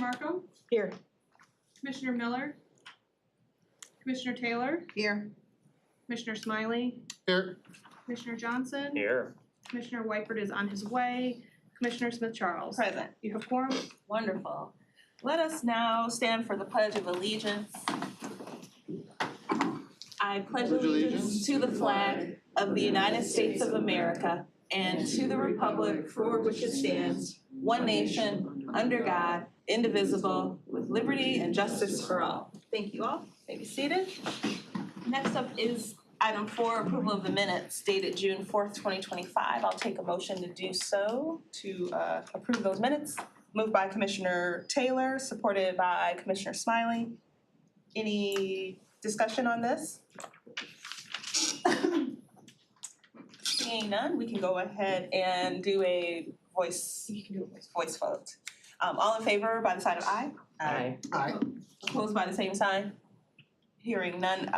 Markham, Here. Commissioner Miller, Commissioner Taylor, Here. Commissioner Smiley, Here. Commissioner Johnson, Here. Commissioner Wyford is on his way, Commissioner Smith Charles. Present. You have quorum. Wonderful. Let us now stand for the Pledge of Allegiance. I pledge allegiance to the flag of the United States of America and to the republic for which it stands, one nation, under God, indivisible, with liberty and justice for all. Thank you all. May be seated. Next up is item 4, approval of the minutes dated June 4th, 2025. I'll take a motion to do so, to approve those minutes. Moved by Commissioner Taylor, supported by Commissioner Smiley. Any discussion on this? Seeing none, we can go ahead and do a voice vote. All in favor by the sign of aye? Aye. Aye. Opposed by the same sign? Hearing none,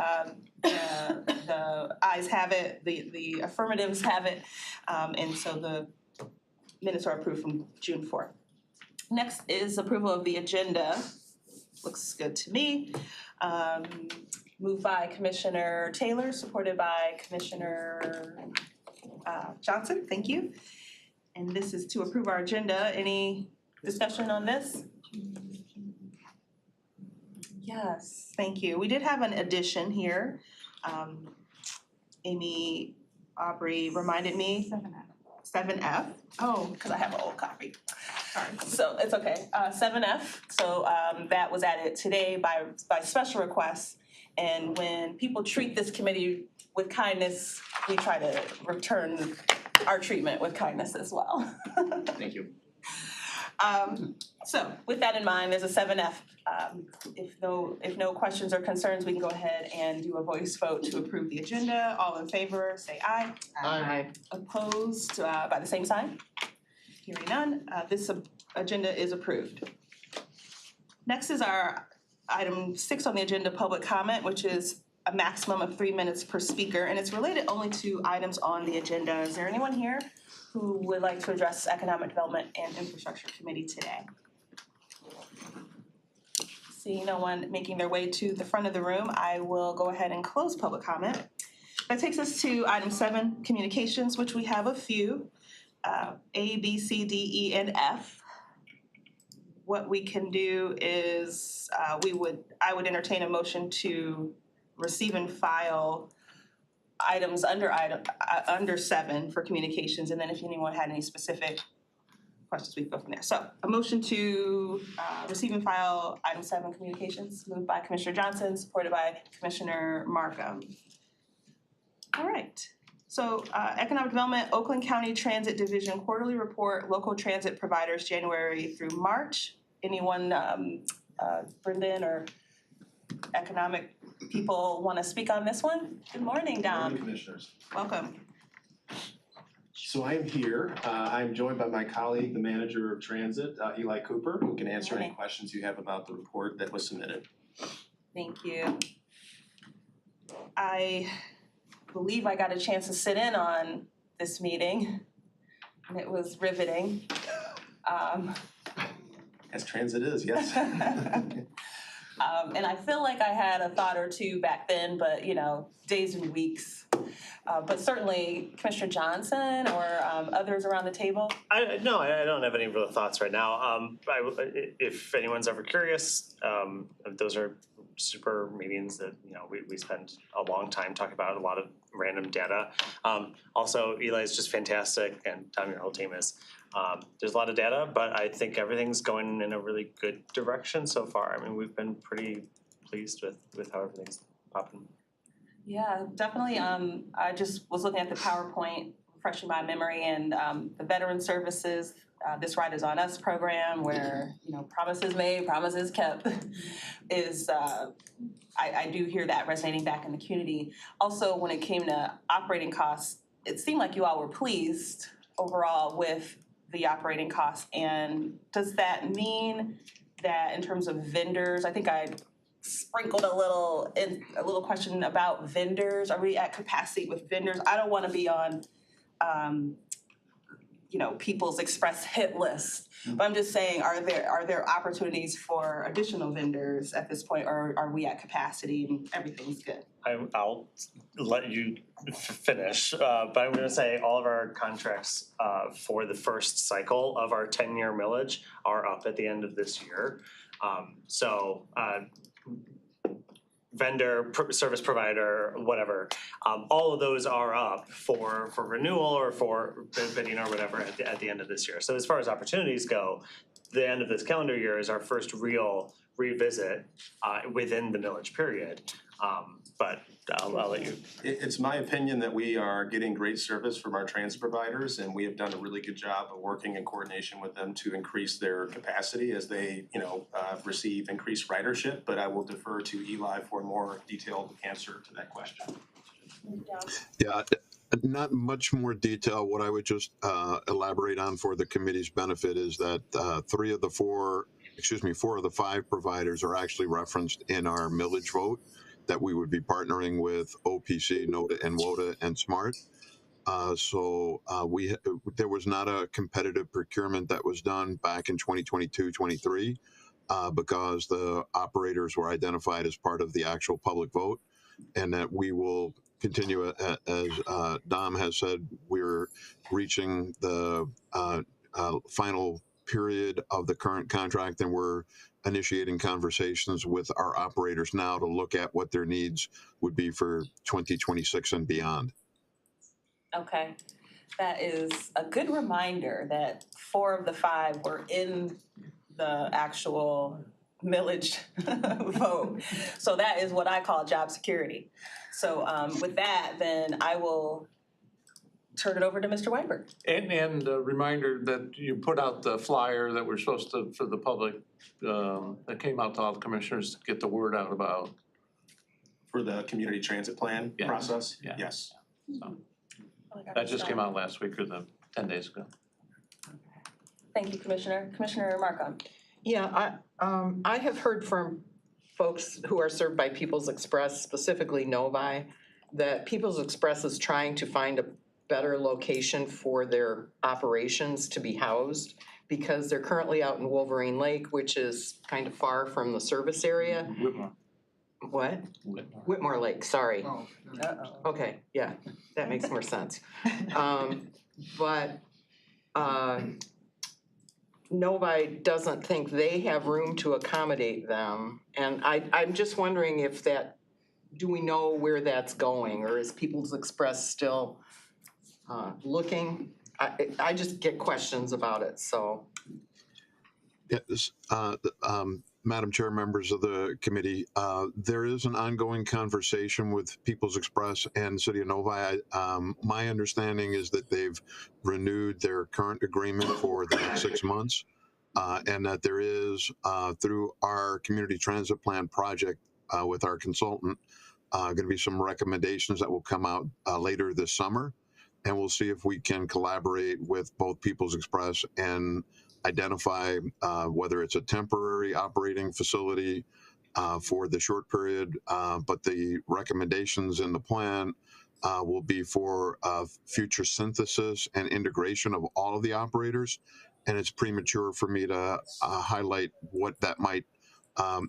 the ayes have it, the affirmatives have it, and so the minutes are approved from June 4th. Next is approval of the agenda. Looks good to me. Moved by Commissioner Taylor, supported by Commissioner Johnson, thank you. And this is to approve our agenda. Any discussion on this? Yes, thank you. We did have an addition here. Amy Aubrey reminded me. 7F. Oh, because I have an old copy. Sorry. So it's okay. 7F. So that was added today by special request. And when people treat this committee with kindness, we try to return our treatment with kindness as well. Thank you. So with that in mind, there's a 7F. If no questions or concerns, we can go ahead and do a voice vote to approve the agenda. All in favor, say aye. Aye. Opposed by the same sign? Hearing none, this agenda is approved. Next is our item 6 on the agenda, public comment, which is a maximum of 3 minutes per speaker, and it's related only to items on the agenda. Is there anyone here who would like to address Economic Development and Infrastructure Committee today? Seeing no one making their way to the front of the room, I will go ahead and close public comment. That takes us to item 7, communications, which we have a few, A, B, C, D, E, and F. What we can do is I would entertain a motion to receive and file items under 7 for communications, and then if anyone had any specific questions, we can go from there. So a motion to receive and file item 7, communications, moved by Commissioner Johnson, supported by Commissioner Markham. All right. So Economic Development, Oakland County Transit Division Quarterly Report, Local Transit Providers, January through March. Anyone, Brendan or economic people want to speak on this one? Good morning, Dom. Good morning, Commissioners. Welcome. So I am here. I'm joined by my colleague, the manager of transit, Eli Cooper, who can answer any questions you have about the report that was submitted. Thank you. I believe I got a chance to sit in on this meeting, and it was riveting. As transit is, yes. And I feel like I had a thought or two back then, but days and weeks. But certainly Commissioner Johnson or others around the table. No, I don't have any real thoughts right now. If anyone's ever curious, those are super meetings that we spend a long time talking about a lot of random data. Also, Eli is just fantastic, and Tom, your whole team is. There's a lot of data, but I think everything's going in a really good direction so far. I mean, we've been pretty pleased with how everything's popping. Yeah, definitely. I just was looking at the PowerPoint, refreshing my memory, and the Veteran Services, This Ride Is On Us program, where promises made, promises kept, is I do hear that resonating back in the community. Also, when it came to operating costs, it seemed like you all were pleased overall with the operating costs. And does that mean that in terms of vendors, I think I sprinkled a little question about vendors. Are we at capacity with vendors? I don't want to be on People's Express hit list. But I'm just saying, are there opportunities for additional vendors at this point, or are we at capacity and everything's good? I'll let you finish, but I'm gonna say all of our contracts for the first cycle of our 10-year millage are up at the end of this year. Vendor, service provider, whatever, all of those are up for renewal or for bidding or whatever at the end of this year. So as far as opportunities go, the end of this calendar year is our first real revisit within the millage period. But I'll let you. It's my opinion that we are getting great service from our transit providers, and we have done a really good job of working in coordination with them to increase their capacity as they, receive increased ridership. But I will defer to Eli for a more detailed answer to that question. Yeah, not much more detail. What I would just elaborate on for the committee's benefit is that 4 of the 5 providers are actually referenced in our millage vote that we would be partnering with OPC, NOTA, and WOTA, and SMART. There was not a competitive procurement that was done back in 2022-23 because the operators were identified as part of the actual public vote, and that we will continue, as Dom has said, we're reaching the final period of the current contract, and we're initiating conversations with our operators now to look at what their needs would be for 2026 and beyond. Okay, that is a good reminder that 4 of the 5 were in the actual millage vote. So that is what I call job security. So with that, then I will turn it over to Mr. Weinberg. And a reminder that you put out the flyer that we're supposed to, for the public, that came out to all the commissioners to get the word out about. For the community transit plan Yeah. process? Yeah. Yes. So that just came out last week or 10 days ago. Thank you, Commissioner. Commissioner Markham. Yeah, I have heard from folks who are served by People's Express, specifically Novi, that People's Express is trying to find a better location for their operations to be housed because they're currently out in Wolverine Lake, which is kind of far from the service area. Whitmore. What? Whitmore. Whitmore Lake, sorry. Uh-oh. Okay, yeah, that makes more sense. But Novi doesn't think they have room to accommodate them. And I'm just wondering if do we know where that's going, or is People's Express still looking? I just get questions about it, so. Yes, Madam Chair, members of the committee, there is an ongoing conversation with People's Express and the City of Novi. My understanding is that they've renewed their current agreement for the next 6 months, and that there is, through our community transit plan project with our consultant, going to be some recommendations that will come out later this summer, and we'll see if we can collaborate with both People's Express and identify whether it's a temporary operating facility for the short period, but the recommendations in the plan will be for future synthesis and integration of all of the operators. And it's premature for me to highlight what that might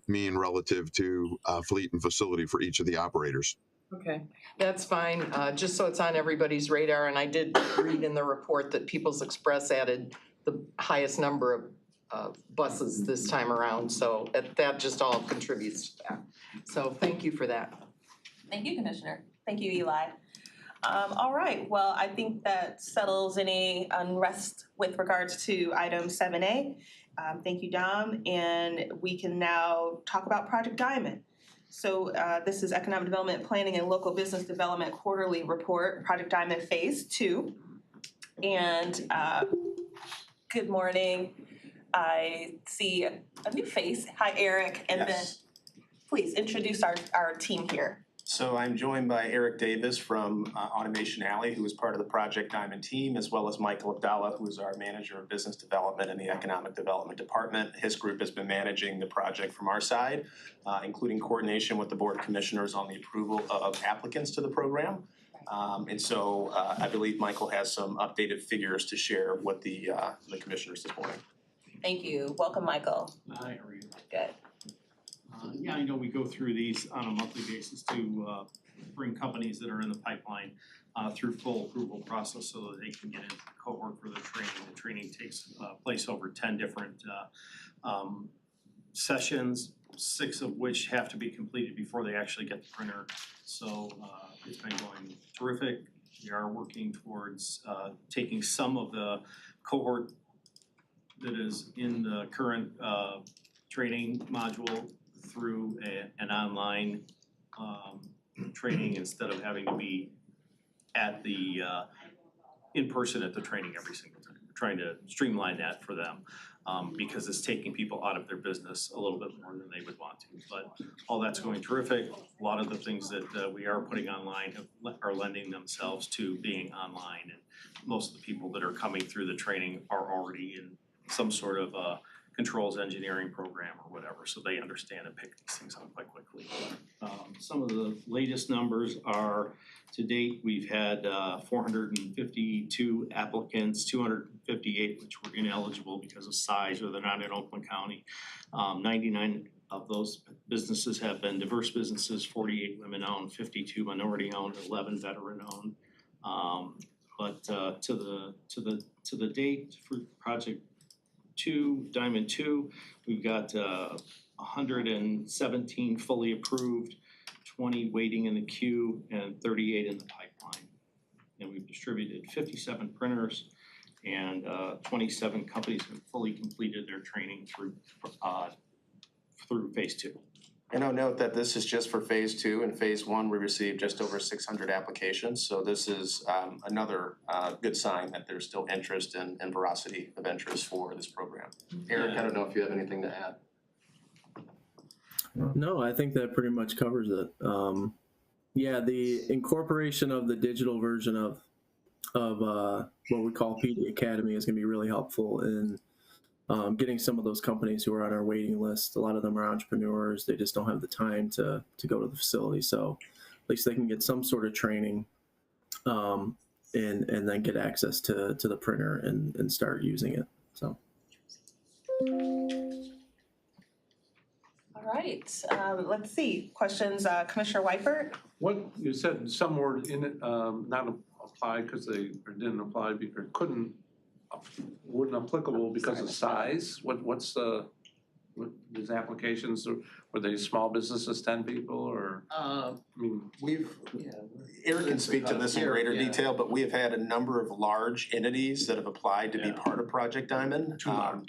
mean relative to fleet and facility for each of the operators. Okay, that's fine, just so it's on everybody's radar. And I did read in the report that People's Express added the highest number of buses this time around, so that just all contributes to that. So thank you for that. Thank you, Commissioner. Thank you, Eli. All right, well, I think that settles any unrest with regards to item 7A. Thank you, Dom, and we can now talk about Project Diamond. So this is Economic Development Planning and Local Business Development Quarterly Report, Project Diamond Phase 2. And good morning. I see a new face. Hi, Eric. And then please introduce our team here. So I'm joined by Eric Davis from Automation Alley, who is part of the Project Diamond team, as well as Michael Abdallah, who is our Manager of Business Development in the Economic Development Department. His group has been managing the project from our side, including coordination with the Board of Commissioners on the approval of applicants to the program. And so I believe Michael has some updated figures to share with the commissioners this morning. Thank you. Welcome, Michael. Hi, how are you? Good. Yeah, I know we go through these on a monthly basis to bring companies that are in the pipeline through full approval process so that they can get into the cohort for the training. The training takes place over 10 different sessions, 6 of which have to be completed before they actually get the printer. So it's been going terrific. We are working towards taking some of the cohort that is in the current training module through an online training instead of having to be at the in person at the training every single time. We're trying to streamline that for them because it's taking people out of their business a little bit more than they would want to. But all that's going terrific. A lot of the things that we are putting online are lending themselves to being online, and most of the people that are coming through the training are already in some sort of controls engineering program or whatever, so they understand and pick these things up quite quickly. Some of the latest numbers are, to date, we've had 452 applicants, 258 which were ineligible because of size or they're not in Oakland County. 99 of those businesses have been diverse businesses, 48 women-owned, 52 minority-owned, 11 veteran-owned. But to the date for project 2, Diamond 2, we've got 117 fully approved, 20 waiting in the queue, and 38 in the pipeline. And we've distributed 57 printers, and 27 companies have fully completed their training through phase 2. And I'll note that this is just for phase 2. In phase 1, we received just over 600 applications. So this is another good sign that there's still interest and veracity of interest for this program. Eric, I don't know if you have anything to add. No, I think that pretty much covers it. Yeah, the incorporation of the digital version of what we call PD Academy is going to be really helpful in getting some of those companies who are on our waiting list. A lot of them are entrepreneurs. They just don't have the time to go to the facility. So at least they can get some sort of training and then get access to the printer and start using it. So. All right, let's see. Questions, Commissioner Weifert? What, you said some were in it, not applied because they or didn't apply because wouldn't applicable because of size? What's these applications, were they small businesses, 10 people or? I mean. Eric can speak to this in greater detail, but we have had a number of large entities that have applied to be part of Project Diamond. Too large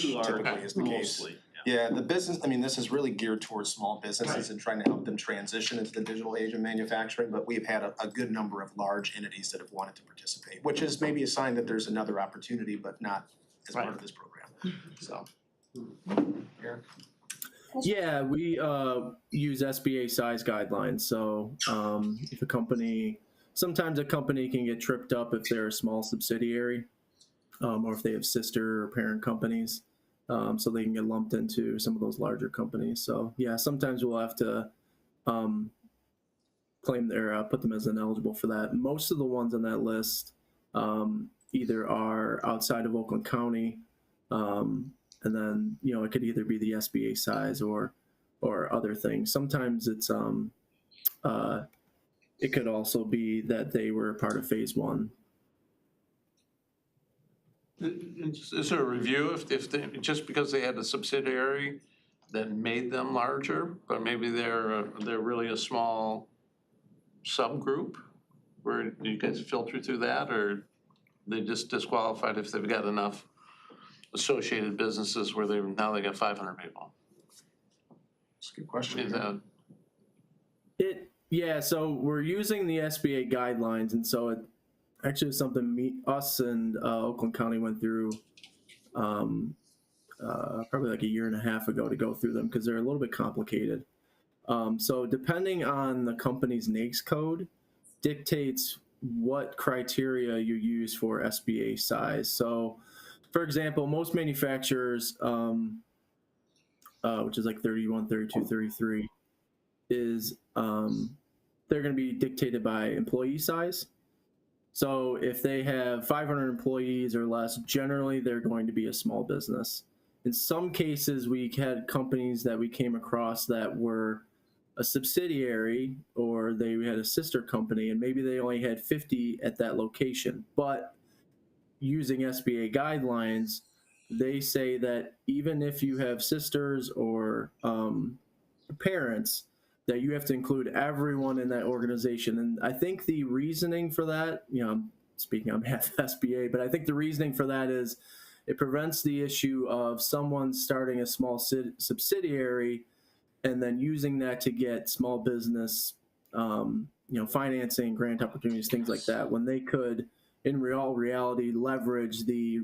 typically is the case. Mostly. Yeah, the business, I mean, this is really geared towards small businesses and trying to help them transition into the digital age of manufacturing, but we've had a good number of large entities that have wanted to participate, which is maybe a sign that there's another opportunity, but not as part of this program, so. Eric? Yeah, we use SBA size guidelines. So if sometimes a company can get tripped up if they're a small subsidiary or if they have sister or parent companies. So they can get lumped into some of those larger companies. So yeah, sometimes we'll have to claim put them as ineligible for that. Most of the ones on that list either are outside of Oakland County, and then it could either be the SBA size or other things. Sometimes it's it could also be that they were part of phase 1. Is there a review if they, just because they had a subsidiary that made them larger, but maybe they're really a small subgroup? Where do you guys filter through that, or they just disqualified if they've got enough associated businesses where they got 500 people? That's a good question. Is that? Yeah, so we're using the SBA guidelines, and so it actually was something us and Oakland County went through probably like a year and a half ago to go through them because they're a little bit complicated. So depending on the company's NAICS code dictates what criteria you use for SBA size. So for example, most manufacturers, which is like 31, 32, 33, is they're going to be dictated by employee size. So if they have 500 employees or less, generally they're going to be a small business. In some cases, we had companies that we came across that were a subsidiary or they had a sister company, and maybe they only had 50 at that location. But using SBA guidelines, they say that even if you have sisters or parents, that you have to include everyone in that organization. And I think the reasoning for that, I'm speaking on behalf of SBA, but I think the reasoning for that is it prevents the issue of someone starting a small subsidiary and then using that to get small business, financing, grant opportunities, things like that, when they could, in reality, leverage the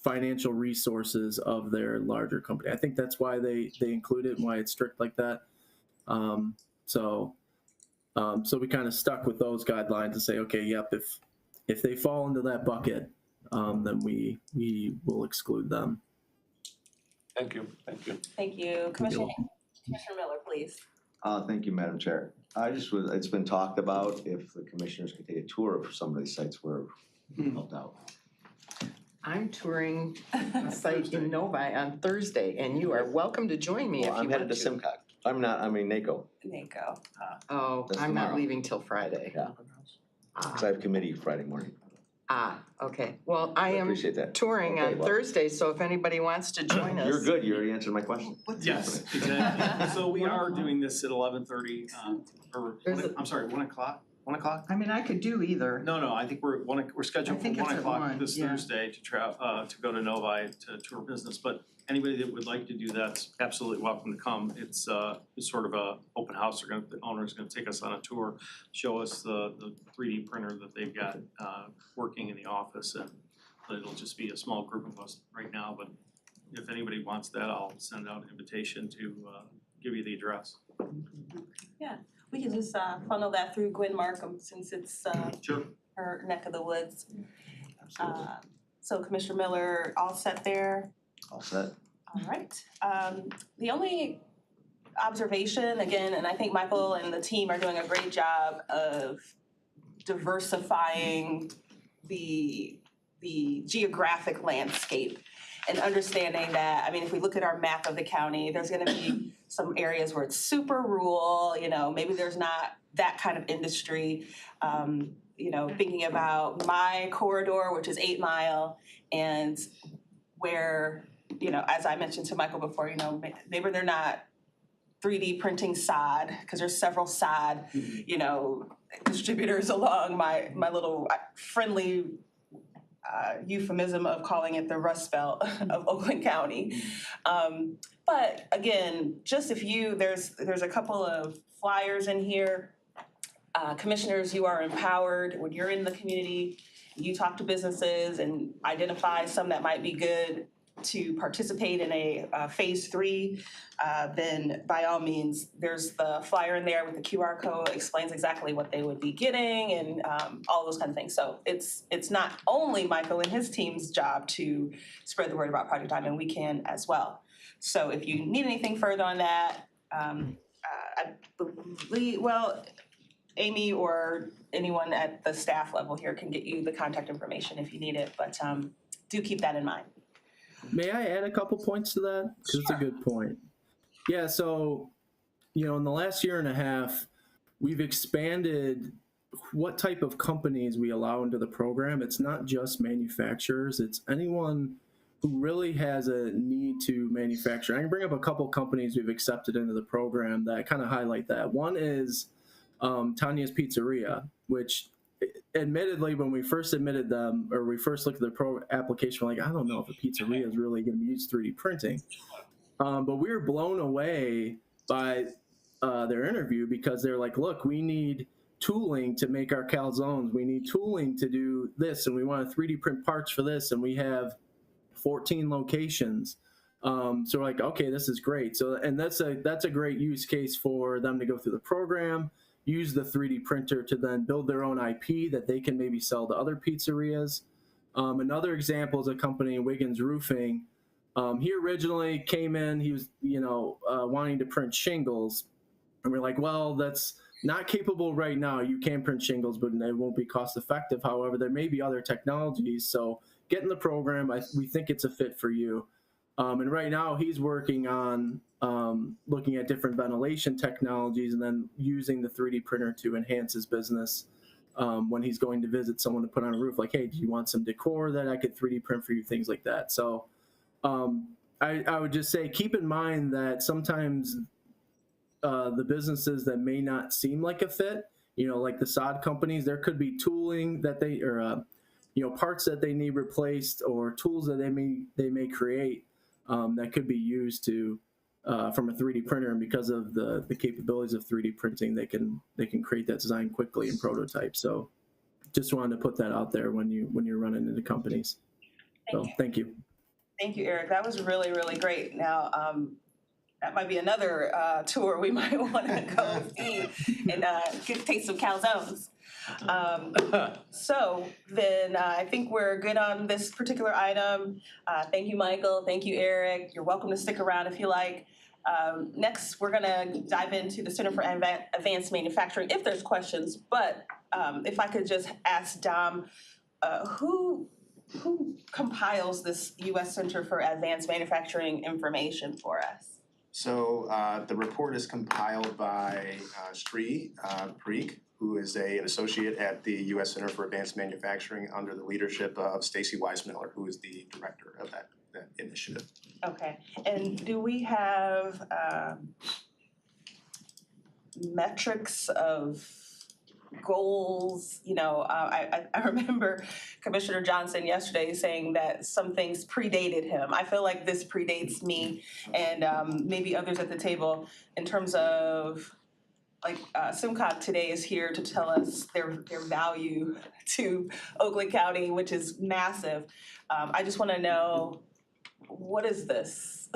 financial resources of their larger company. I think that's why they include it and why it's strict like that. So we kind of stuck with those guidelines to say, okay, yep, if they fall into that bucket, then we will exclude them. Thank you. Thank you. Commissioner Miller, please. Thank you, Madam Chair. It's been talked about if the commissioners could take a tour of some of these sites where we helped out. I'm touring a site in Novi on Thursday, and you are welcome to join me if you I'm want headed to Simcox. NACO, NACO. Oh, That's I'm not tomorrow. leaving till Friday. Yeah. because I have committee Friday morning. Okay. Well, I am Appreciate that. touring Okay, on well. Thursday, so if anybody wants to join us. You're good, you already answered my question. Yes, exactly. So we are doing this at 11:30, There's a- I'm sorry, 1 o'clock? 1 o'clock? I mean, I could do either. No, I think we're scheduled I for think it's 1 at o'clock 1, this yeah. Thursday to go to Novi to tour business, but anybody that would like to do that's absolutely welcome to come. It's sort of a open house. The owner's gonna take us on a tour, show us the 3D printer that they've got working in the office, and it'll just be a small group of us right now, but if anybody wants that, I'll send out an invitation to give you the address. We can just funnel that through Gwen Markham since it's Sure. her neck of the woods. Absolutely. So Commissioner Miller, all set there? All set. All right. The only observation, again, and I think Michael and the team are doing a great job of diversifying the geographic landscape and understanding that, I mean, if we look at our map of the county, there's gonna be some areas where it's super rural, maybe there's not that kind of industry. Thinking about my corridor, which is 8 Mile, and where, as I mentioned to Michael before, maybe they're not 3D printing sod, because there's several sod, distributors along my little friendly euphemism of calling it the Rust Belt of Oakland County. But again, just there's a couple of flyers in here. Commissioners, you are empowered when you're in the community, you talk to businesses and identify some that might be good to participate in a phase 3, then by all means, there's the flyer in there with the QR code, explains exactly what they would be getting and all those kind of things. So it's not only Michael and his team's job to spread the word about Project Diamond, we can as well. So if you need anything further on that, I believe, Amy or anyone at the staff level here can get you the contact information if you need it, but do keep that in mind. May I add a couple points to that? Because it's a good point. Yeah, so, in the last year and a half, we've expanded what type of companies we allow into the program. It's not just manufacturers, it's anyone who really has a need to manufacture. I can bring up a couple companies we've accepted into the program that kind of highlight that. One is Tanya's Pizzeria, which admittedly, when we first submitted them, or we first looked at the application, we're like, I don't know if a pizzeria is really going to use 3D printing. But we were blown away by their interview, because they're like, look, we need tooling to make our calzones. We need tooling to do this, and we want to 3D print parts for this, and we have 14 locations. So we're like, okay, this is great. So, and that's a great use case for them to go through the program, use the 3D printer to then build their own IP that they can maybe sell to other pizzerias. Another example is a company, Wiggins Roofing. He originally came in, he was, wanting to print shingles. And we're like, well, that's not capable right now. You can print shingles, but it won't be cost effective. However, there may be other technologies. So get in the program. We think it's a fit for you. And right now he's working on looking at different ventilation technologies and then using the 3D printer to enhance his business when he's going to visit someone to put on a roof. Like, hey, do you want some decor that I could 3D print for you? Things like that. So I would just say keep in mind that sometimes the businesses that may not seem like a fit, like the sod companies, there could be tooling that parts that they need replaced or tools that they may create that could be used to from a 3D printer. And because of the capabilities of 3D printing, they can create that design quickly in prototype. So just wanted to put that out there when you're running into companies. Thank you. Thank you, Eric. That was really, really great. Now, that might be another tour we might want to go see and taste some calzones. So then I think we're good on this particular item. Thank you, Michael. Thank you, Eric. You're welcome to stick around if you like. Next, we're going to dive into the Center for Advanced Manufacturing if there's questions. But if I could just ask Dom, who compiles this U.S. Center for Advanced Manufacturing information for us? So the report is compiled by Sri Parikh, who is an associate at the U.S. Center for Advanced Manufacturing under the leadership of Stacy Weissmiller, who is the director of that initiative. Okay, and do we have metrics of goals? I remember Commissioner Johnson yesterday saying that some things predated him. I feel like this predates me and maybe others at the table in terms of SimCog today is here to tell us their value to Oakland County, which is massive. I just want to know, what is this?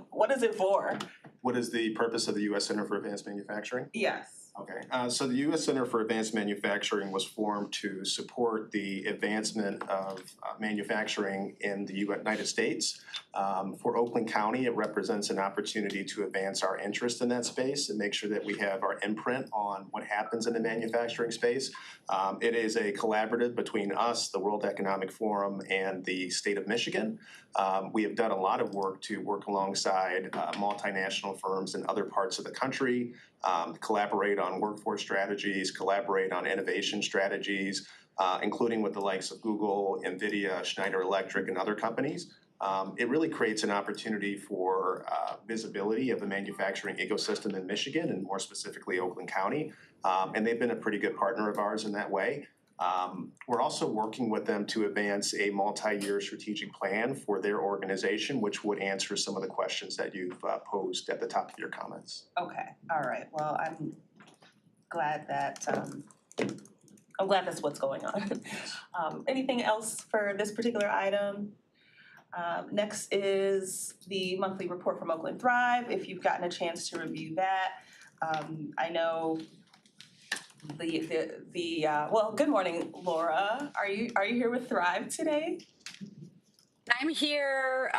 What is it for? What is the purpose of the U.S. Center for Advanced Manufacturing? Yes. Okay, so the U.S. Center for Advanced Manufacturing was formed to support the advancement of manufacturing in the United States. For Oakland County, it represents an opportunity to advance our interest in that space and make sure that we have our imprint on what happens in the manufacturing space. It is a collaborative between us, the World Economic Forum, and the state of Michigan. We have done a lot of work to work alongside multinational firms in other parts of the country, collaborate on workforce strategies, collaborate on innovation strategies, including with the likes of Google, NVIDIA, Schneider Electric, and other companies. It really creates an opportunity for visibility of the manufacturing ecosystem in Michigan, and more specifically Oakland County. And they've been a pretty good partner of ours in that way. We're also working with them to advance a multi-year strategic plan for their organization, which would answer some of the questions that you've posed at the top of your comments. Okay, all right. Well, I'm glad that's what's going on. Anything else for this particular item? Next is the monthly report from Oakland Thrive. If you've gotten a chance to review that, I know well, good morning, Laura. Are you here with Thrive today? I'm here,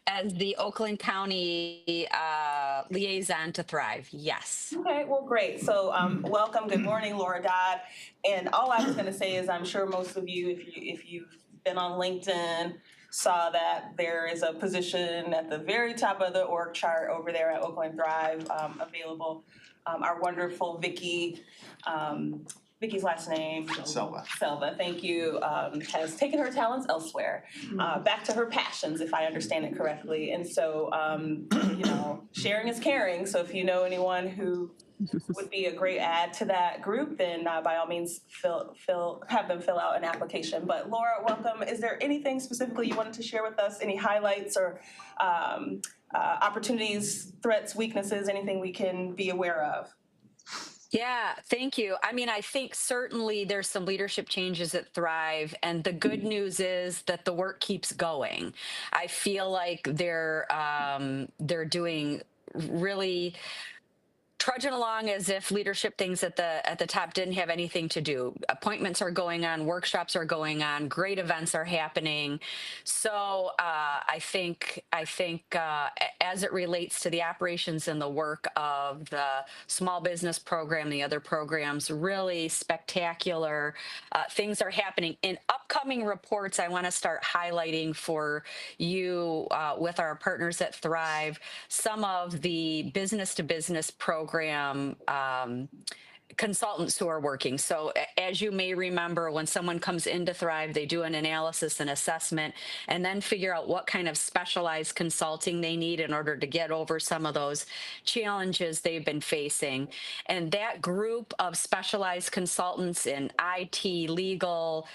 as the Oakland County liaison to Thrive. Yes. Okay, well, great. So, welcome. Good morning, Laura Dodd. And all I was going to say is, I'm sure most of you, if you've been on LinkedIn, saw that there is a position at the very top of the org chart over there at Oakland Thrive available. Our wonderful Vicky's last name? Selva, thank you, has taken her talents elsewhere, back to her passions, if I understand it correctly. And so, sharing is caring. So if you know anyone who would be a great add to that group, then by all means, have them fill out an application. But Laura, welcome. Is there anything specifically you wanted to share with us? Any highlights or opportunities, threats, weaknesses, anything we can be aware of? Yeah, thank you. I mean, I think certainly there's some leadership changes at Thrive, and the good news is that the work keeps going. I feel like they're doing really trudging along as if leadership things at the top didn't have anything to do. Appointments are going on, workshops are going on, great events are happening. So I think as it relates to the operations and the work of the small business program, the other programs, really spectacular things are happening. In upcoming reports, I want to start highlighting for you with our partners at Thrive some of the business to business program consultants who are working. So as you may remember, when someone comes into Thrive, they do an analysis and assessment and then figure out what kind of specialized consulting they need in order to get over some of those challenges they've been facing. And that group of specialized consultants in IT, legal,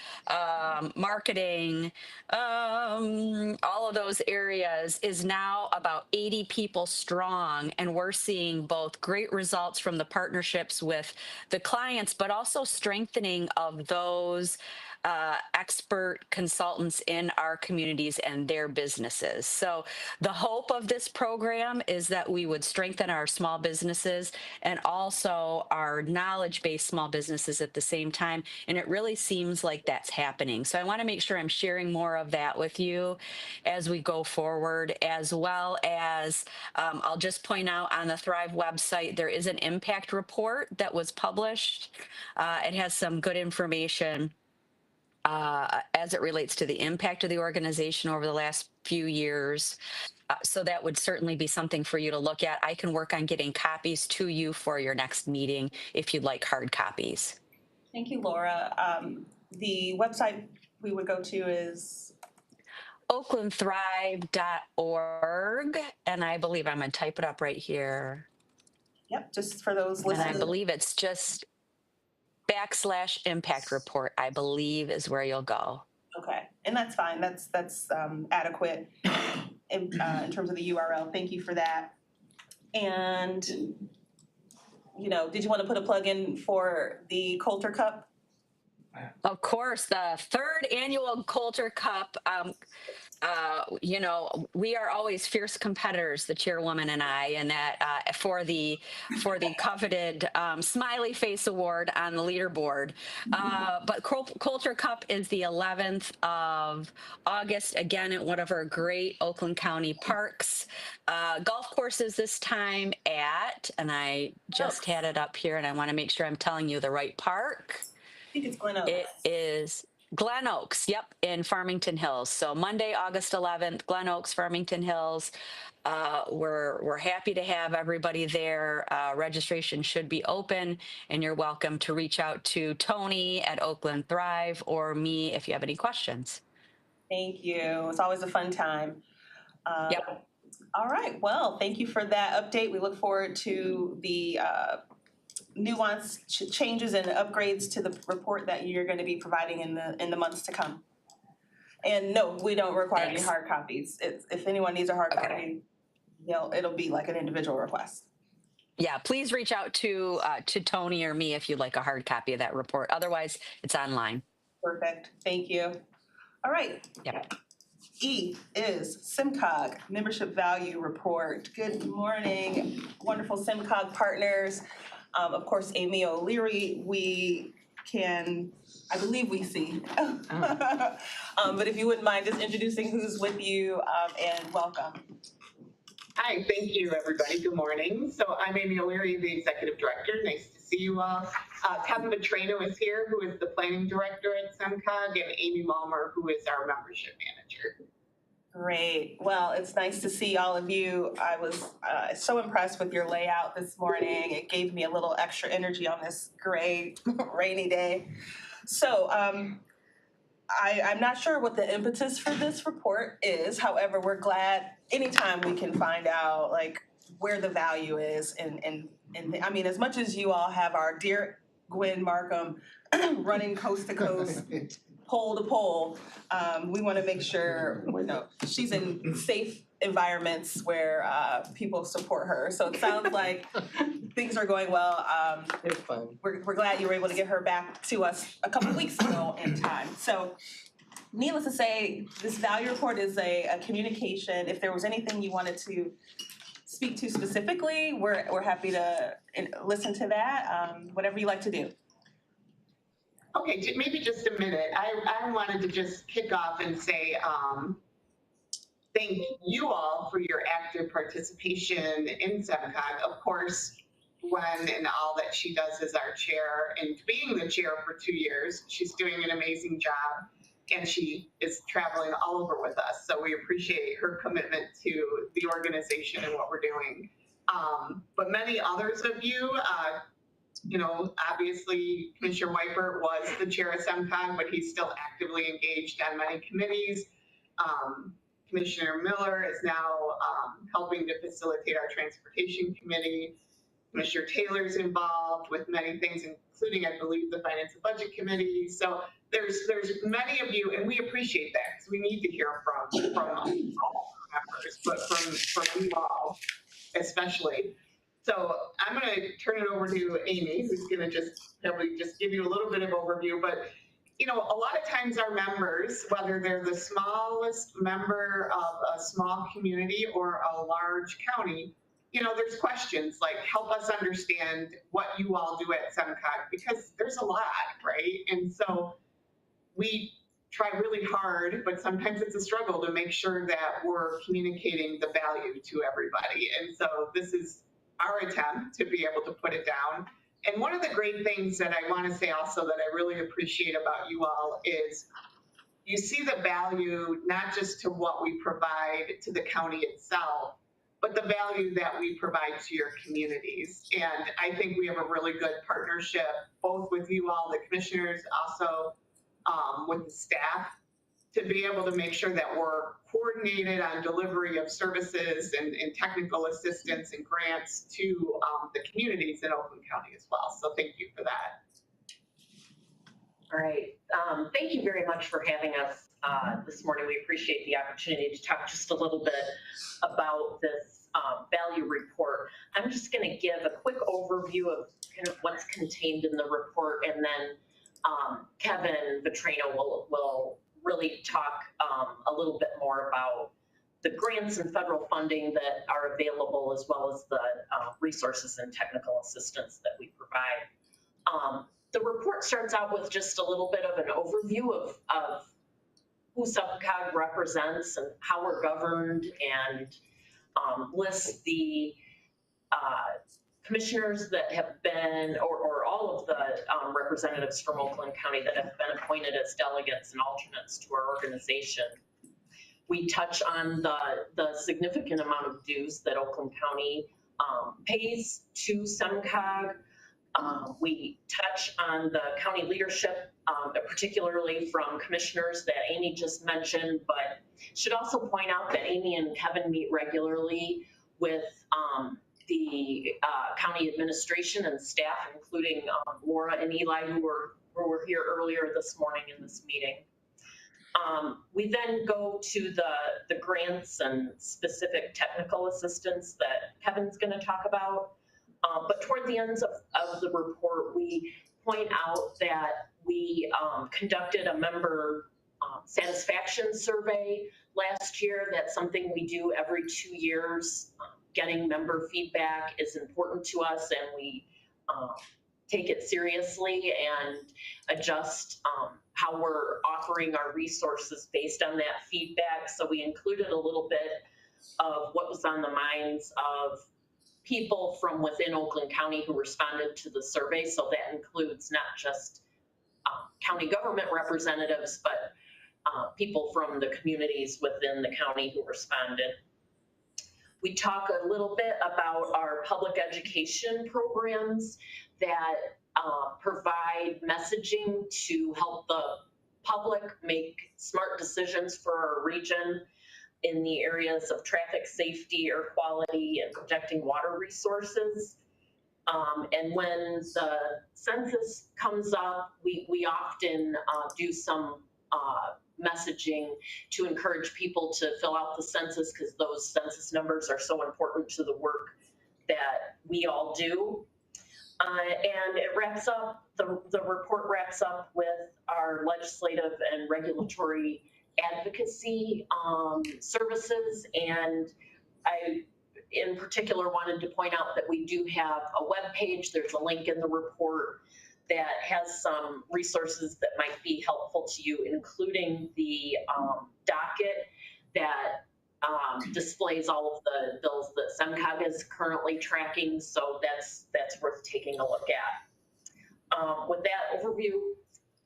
marketing, all of those areas is now about 80 people strong. And we're seeing both great results from the partnerships with the clients, but also strengthening of those expert consultants in our communities and their businesses. So the hope of this program is that we would strengthen our small businesses and also our knowledge-based small businesses at the same time. And it really seems like that's happening. So I want to make sure I'm sharing more of that with you as we go forward, as well as I'll just point out on the Thrive website, there is an impact report that was published. It has some good information as it relates to the impact of the organization over the last few years. So that would certainly be something for you to look at. I can work on getting copies to you for your next meeting if you'd like hard copies. Thank you, Laura. The website we would go to is oaklandthrive.org, and I believe I'm going to type it up right here. Yep, just for those And listening. I believe it's just /impact report, I believe is where you'll go. Okay, and that's fine. That's adequate in terms of the URL. Thank you for that. And, you know, did you want to put a plug in for the Coulter Cup? Of course, the third annual Coulter Cup. You know, we are always fierce competitors, the chairwoman and I, and that for the coveted Smiley Face Award on the leaderboard. But Coulter Cup is the 11th of August, again at one of our great Oakland County parks. Golf courses this time at, and I just had it up here, and I want to make sure I'm telling you the right park. I think it's Glen Oaks. It is Glen Oaks, yep, in Farmington Hills. So Monday, August 11th, Glen Oaks, Farmington Hills. We're happy to have everybody there. Registration should be open, and you're welcome to reach out to Tony at Oakland Thrive or me if you have any questions. Thank you. It's always a fun time. Yep. All right. Well, thank you for that update. We look forward to the nuanced changes and upgrades to the report that you're going to be providing in the months to come. And no, we don't require any hard copies. If anyone needs a hard copy, it'll be like an individual request. Yeah, please reach out to Tony or me if you'd like a hard copy of that report. Otherwise, it's online. Perfect. Thank you. All right. Yep. E is SIMCOG Membership Value Report. Good morning, wonderful SIMCOG partners. Of course, Amy O'Leary, I believe we see. But if you wouldn't mind just introducing who's with you and welcome. Hi, thank you, everybody. Good morning. So I'm Amy O'Leary, the Executive Director. Nice to see you all. Kevin Petrino is here, who is the Planning Director at SIMCOG, and Amy Malmer, who is our Membership Manager. Great. Well, it's nice to see all of you. I was so impressed with your layout this morning. It gave me a little extra energy on this gray, rainy day. So I'm not sure what the impetus for this report is. However, we're glad anytime we can find out like where the value is. And I mean, as much as you all have our dear Gwen Markham running coast to coast, pole to pole, we want to make sure she's in safe environments where people support her. So it sounds like things are going well. It's fun. We're glad you were able to get her back to us a couple of weeks ago in time. So needless to say, this value report is a communication. If there was anything you wanted to speak to specifically, we're happy to listen to that, whatever you like to do. Okay, maybe just a minute. I wanted to just kick off and say, thank you all for your active participation in SEMCOG. Of course, Gwen and all that she does as our chair, and being the chair for 2 years, she's doing an amazing job, and she is traveling all over with us. So we appreciate her commitment to the organization and what we're doing. But many others of you, you know, obviously Commissioner Weipert was the chair of SEMCOG, but he's still actively engaged on many committees. Commissioner Miller is now helping to facilitate our transportation committee. Commissioner Taylor's involved with many things, including, I believe, the Finance and Budget Committee. So there's many of you, and we appreciate that because we need to hear from all members, but from you all especially. So I'm going to turn it over to Amy, who's going to just probably just give you a little bit of overview. But you know, a lot of times our members, whether they're the smallest member of a small community or a large county, you know, there's questions like, help us understand what you all do at SEMCOG, because there's a lot, right? And so we try really hard, but sometimes it's a struggle to make sure that we're communicating the value to everybody. And so this is our attempt to be able to put it down. And one of the great things that I want to say also that I really appreciate about you all is you see the value not just to what we provide to the county itself, but the value that we provide to your communities. And I think we have a really good partnership, both with you all, the commissioners, also with the staff, to be able to make sure that we're coordinated on delivery of services and technical assistance and grants to the communities in Oakland County as well. So thank you for that. All right. Thank you very much for having us this morning. We appreciate the opportunity to talk just a little bit about this value report. I'm just going to give a quick overview of kind of what's contained in the report, and then Kevin Vitrano will really talk a little bit more about the grants and federal funding that are available, as well as the resources and technical assistance that we provide. The report starts out with just a little bit of an overview of who SEMCOG represents and how we're governed, and lists the commissioners that have been, or all of the representatives from Oakland County that have been appointed as delegates and alternates to our organization. We touch on the significant amount of dues that Oakland County pays to SEMCOG. We touch on the county leadership, particularly from commissioners that Amy just mentioned, but should also point out that Amy and Kevin meet regularly with the county administration and staff, including Laura and Eli, who were here earlier this morning in this meeting. We then go to the grants and specific technical assistance that Kevin's going to talk about. But toward the ends of the report, we point out that we conducted a member satisfaction survey last year. That's something we do every 2 years. Getting member feedback is important to us, and we take it seriously and adjust how we're offering our resources based on that feedback. So we included a little bit of what was on the minds of people from within Oakland County who responded to the survey. So that includes not just county government representatives, but people from the communities within the county who responded. We talk a little bit about our public education programs that provide messaging to help the public make smart decisions for our region in the areas of traffic safety, air quality, and protecting water resources. And when the census comes up, we often do some messaging to encourage people to fill out the census, because those census numbers are so important to the work that we all do. And it wraps up, the report wraps up with our legislative and regulatory advocacy services. And I in particular wanted to point out that we do have a webpage. There's a link in the report that has some resources that might be helpful to you, including the docket that displays all of the bills that SEMCOG is currently tracking. So that's worth taking a look at. With that overview,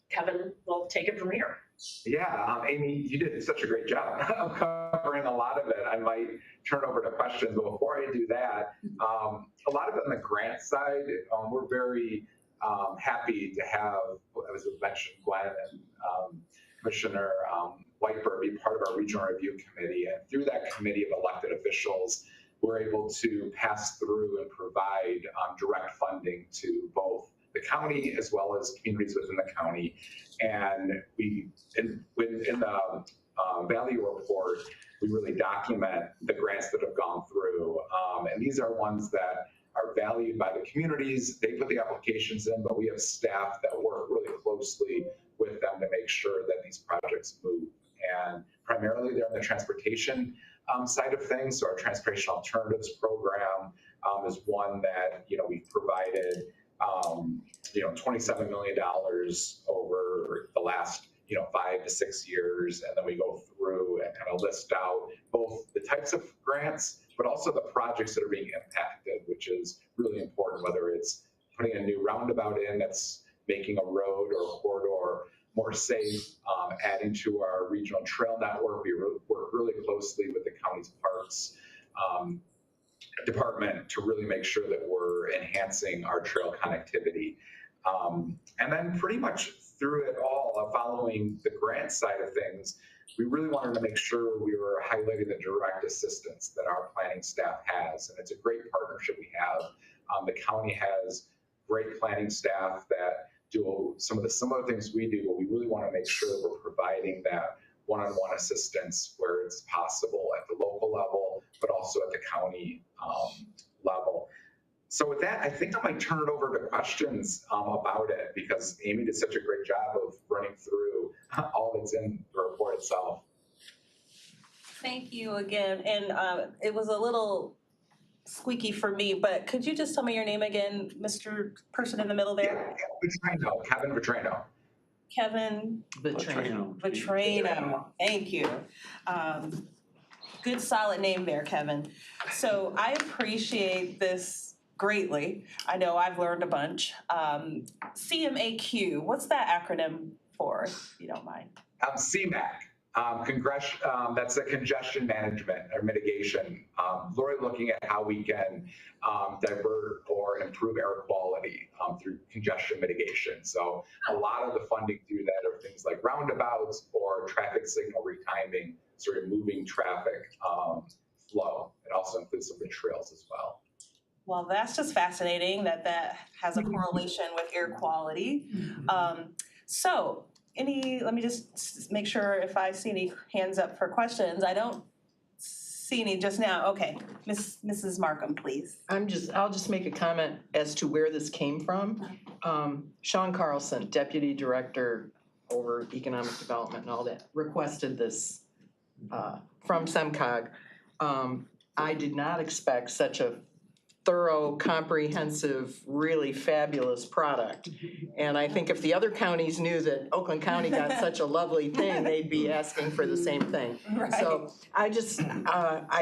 Kevin will take it from here. Yeah, Amy, you did such a great job of covering a lot of it. I might turn over to questions, but before I do that, a lot of it on the grant side, we're very happy to have, as was mentioned, Gwen and Commissioner Whiteburg be part of our regional review committee. And through that committee of elected officials, we're able to pass through and provide direct funding to both the county as well as communities within the county. And we, in the value report, we really document the grants that have gone through. And these are ones that are valued by the communities. They put the applications in, but we have staff that work really closely with them to make sure that these projects move. And primarily they're in the transportation side of things. So our Transportation Alternatives Program is one that, we've provided $27 million over the last 5 to 6 years, and then we go through and kind of list out both the types of grants, but also the projects that are being impacted, which is really important, whether it's putting a new roundabout in that's making a road or a corridor more safe, adding to our regional trail network. We work really closely with the county's parks department to really make sure that we're enhancing our trail connectivity. And then pretty much through it all, following the grant side of things, we really wanted to make sure we were highlighting the direct assistance that our planning staff has. And it's a great partnership we have. The county has great planning staff that do some of the similar things we do, but we really want to make sure that we're providing that one-on-one assistance where it's possible at the local level, but also at the county level. So with that, I think I might turn it over to questions about it, because Amy did such a great job of running through all that's in the report itself. Thank you again. And it was a little squeaky for me, but could you just tell me your name again, Mr. Person in the middle there? Yeah, Kevin Vitrano. Kevin Vitrano. Thank you. Good solid name there, Kevin. So I appreciate this greatly. I know I've learned a bunch. CMAQ, what's that acronym for, if you don't mind? CMAQ. That's the congestion management or mitigation. We're looking at how we can divert or improve air quality through congestion mitigation. So a lot of the funding through that are things like roundabouts or traffic signal retiming, sort of moving traffic flow. It also includes some of the trails as well. Well, that's just fascinating that has a correlation with air quality. Let me just make sure if I see any hands up for questions. I don't see any just now. Okay, Mrs. Markham, please. I'll just make a comment as to where this came from. Sean Carlson, Deputy Director over Economic Development and all that, requested this from SEMCOG. I did not expect such a thorough, comprehensive, really fabulous product. And I think if the other counties knew that Oakland County got such a lovely thing, they'd be asking for the same thing. Right. So I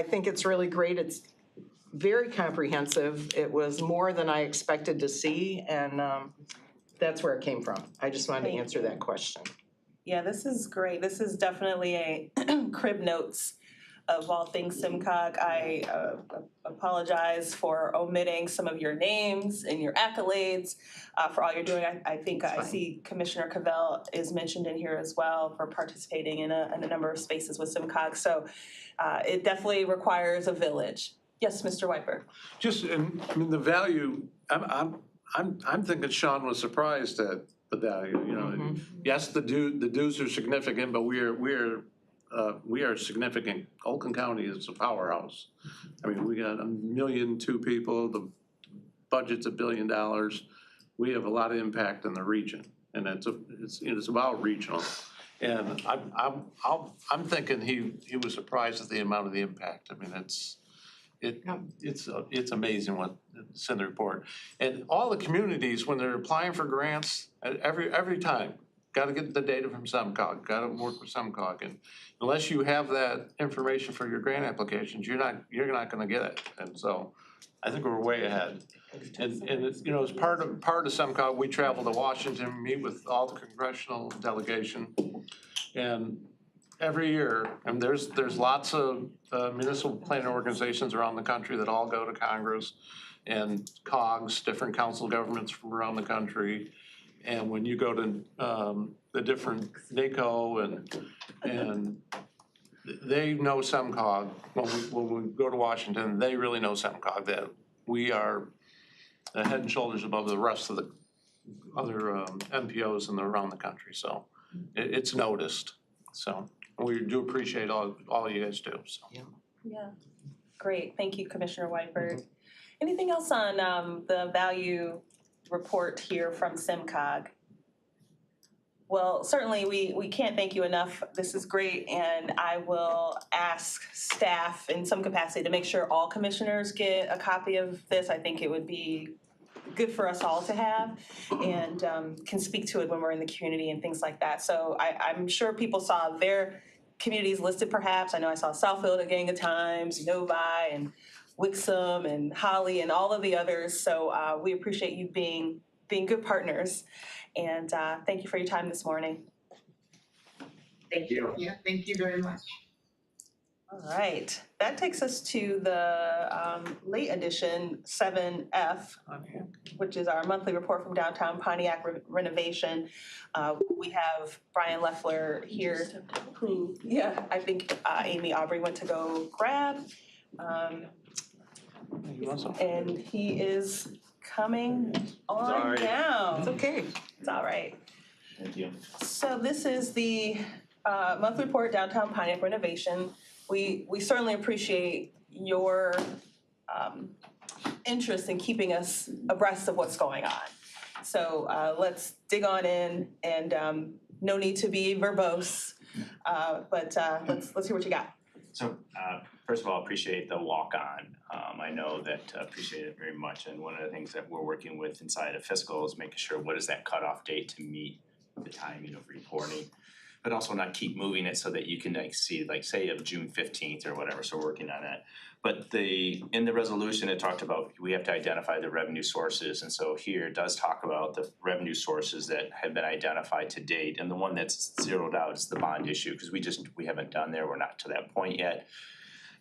think it's really great. It's very comprehensive. It was more than I expected to see, and that's where it came from. I just wanted to answer that question. Yeah, this is great. This is definitely a crib notes of all things SEMCOG. I apologize for omitting some of your names and your accolades for all you're doing. I think I see Commissioner Cavell is mentioned in here as well for participating in a number of spaces with SEMCOG. So it definitely requires a village. Yes, Mr. Whiteburg. The value. I'm thinking Sean was surprised at the value. Yes, the dues are significant, but we are significant. Oakland County is a powerhouse. I mean, we got 1.2 million people. The budget's $1 billion. We have a lot of impact in the region, and it's about regional. And I'm thinking he was surprised at the amount of the impact. I mean, It's amazing what's in the report. And all the communities, when they're applying for grants, every time, gotta get the data from SEMCOG, gotta work with SEMCOG. And unless you have that information for your grant applications, you're not gonna get it. And so I think we're way ahead. And it's, as part of SEMCOG, we travel to Washington, meet with all the congressional delegation. And every year, and there's lots of municipal planning organizations around the country that all go to Congress, and COGS, different council governments from around the country. And when you go to the different NACO and they know SEMCOG, when we go to Washington, they really know SEMCOG, that we are head and shoulders above the rest of the other MPOs around the country. So it's noticed. So we do appreciate all you guys do. So. Yeah, great. Thank you, Commissioner Whiteford. Anything else on the value report here from SEMCOG? Well, certainly we can't thank you enough. This is great, and I will ask staff in some capacity to make sure all commissioners get a copy of this. I think it would be good for us all to have, and can speak to it when we're in the community and things like that. So I'm sure people saw their communities listed perhaps. I know I saw Southfield at Gang of Times, Novi, and Wixom, and Holly, and all of the others. So we appreciate you being good partners. And thank you for your time this morning. Thank you. Yeah, thank you very much. All right, that takes us to the late edition 7F, which is our monthly report from downtown Pontiac renovation. We have Brian Leffler here, who, I think Amy Aubrey went to go grab. And he is coming on down. It's okay. It's all right. Thank you. So this is the monthly report, downtown Pontiac renovation. We certainly appreciate your interest in keeping us abreast of what's going on. So let's dig on in, and no need to be verbose, but let's hear what you got. So first of all, appreciate the walk on. I know that appreciate it very much. And one of the things that we're working with inside of fiscal is making sure what is that cutoff date to meet the timing of reporting, but also not keep moving it so that you can see say of June 15th or whatever. So we're working on that. But in the resolution, it talked about we have to identify the revenue sources. And so here it does talk about the revenue sources that have been identified to date. And the one that's zeroed out is the bond issue, because we haven't done there. We're not to that point yet.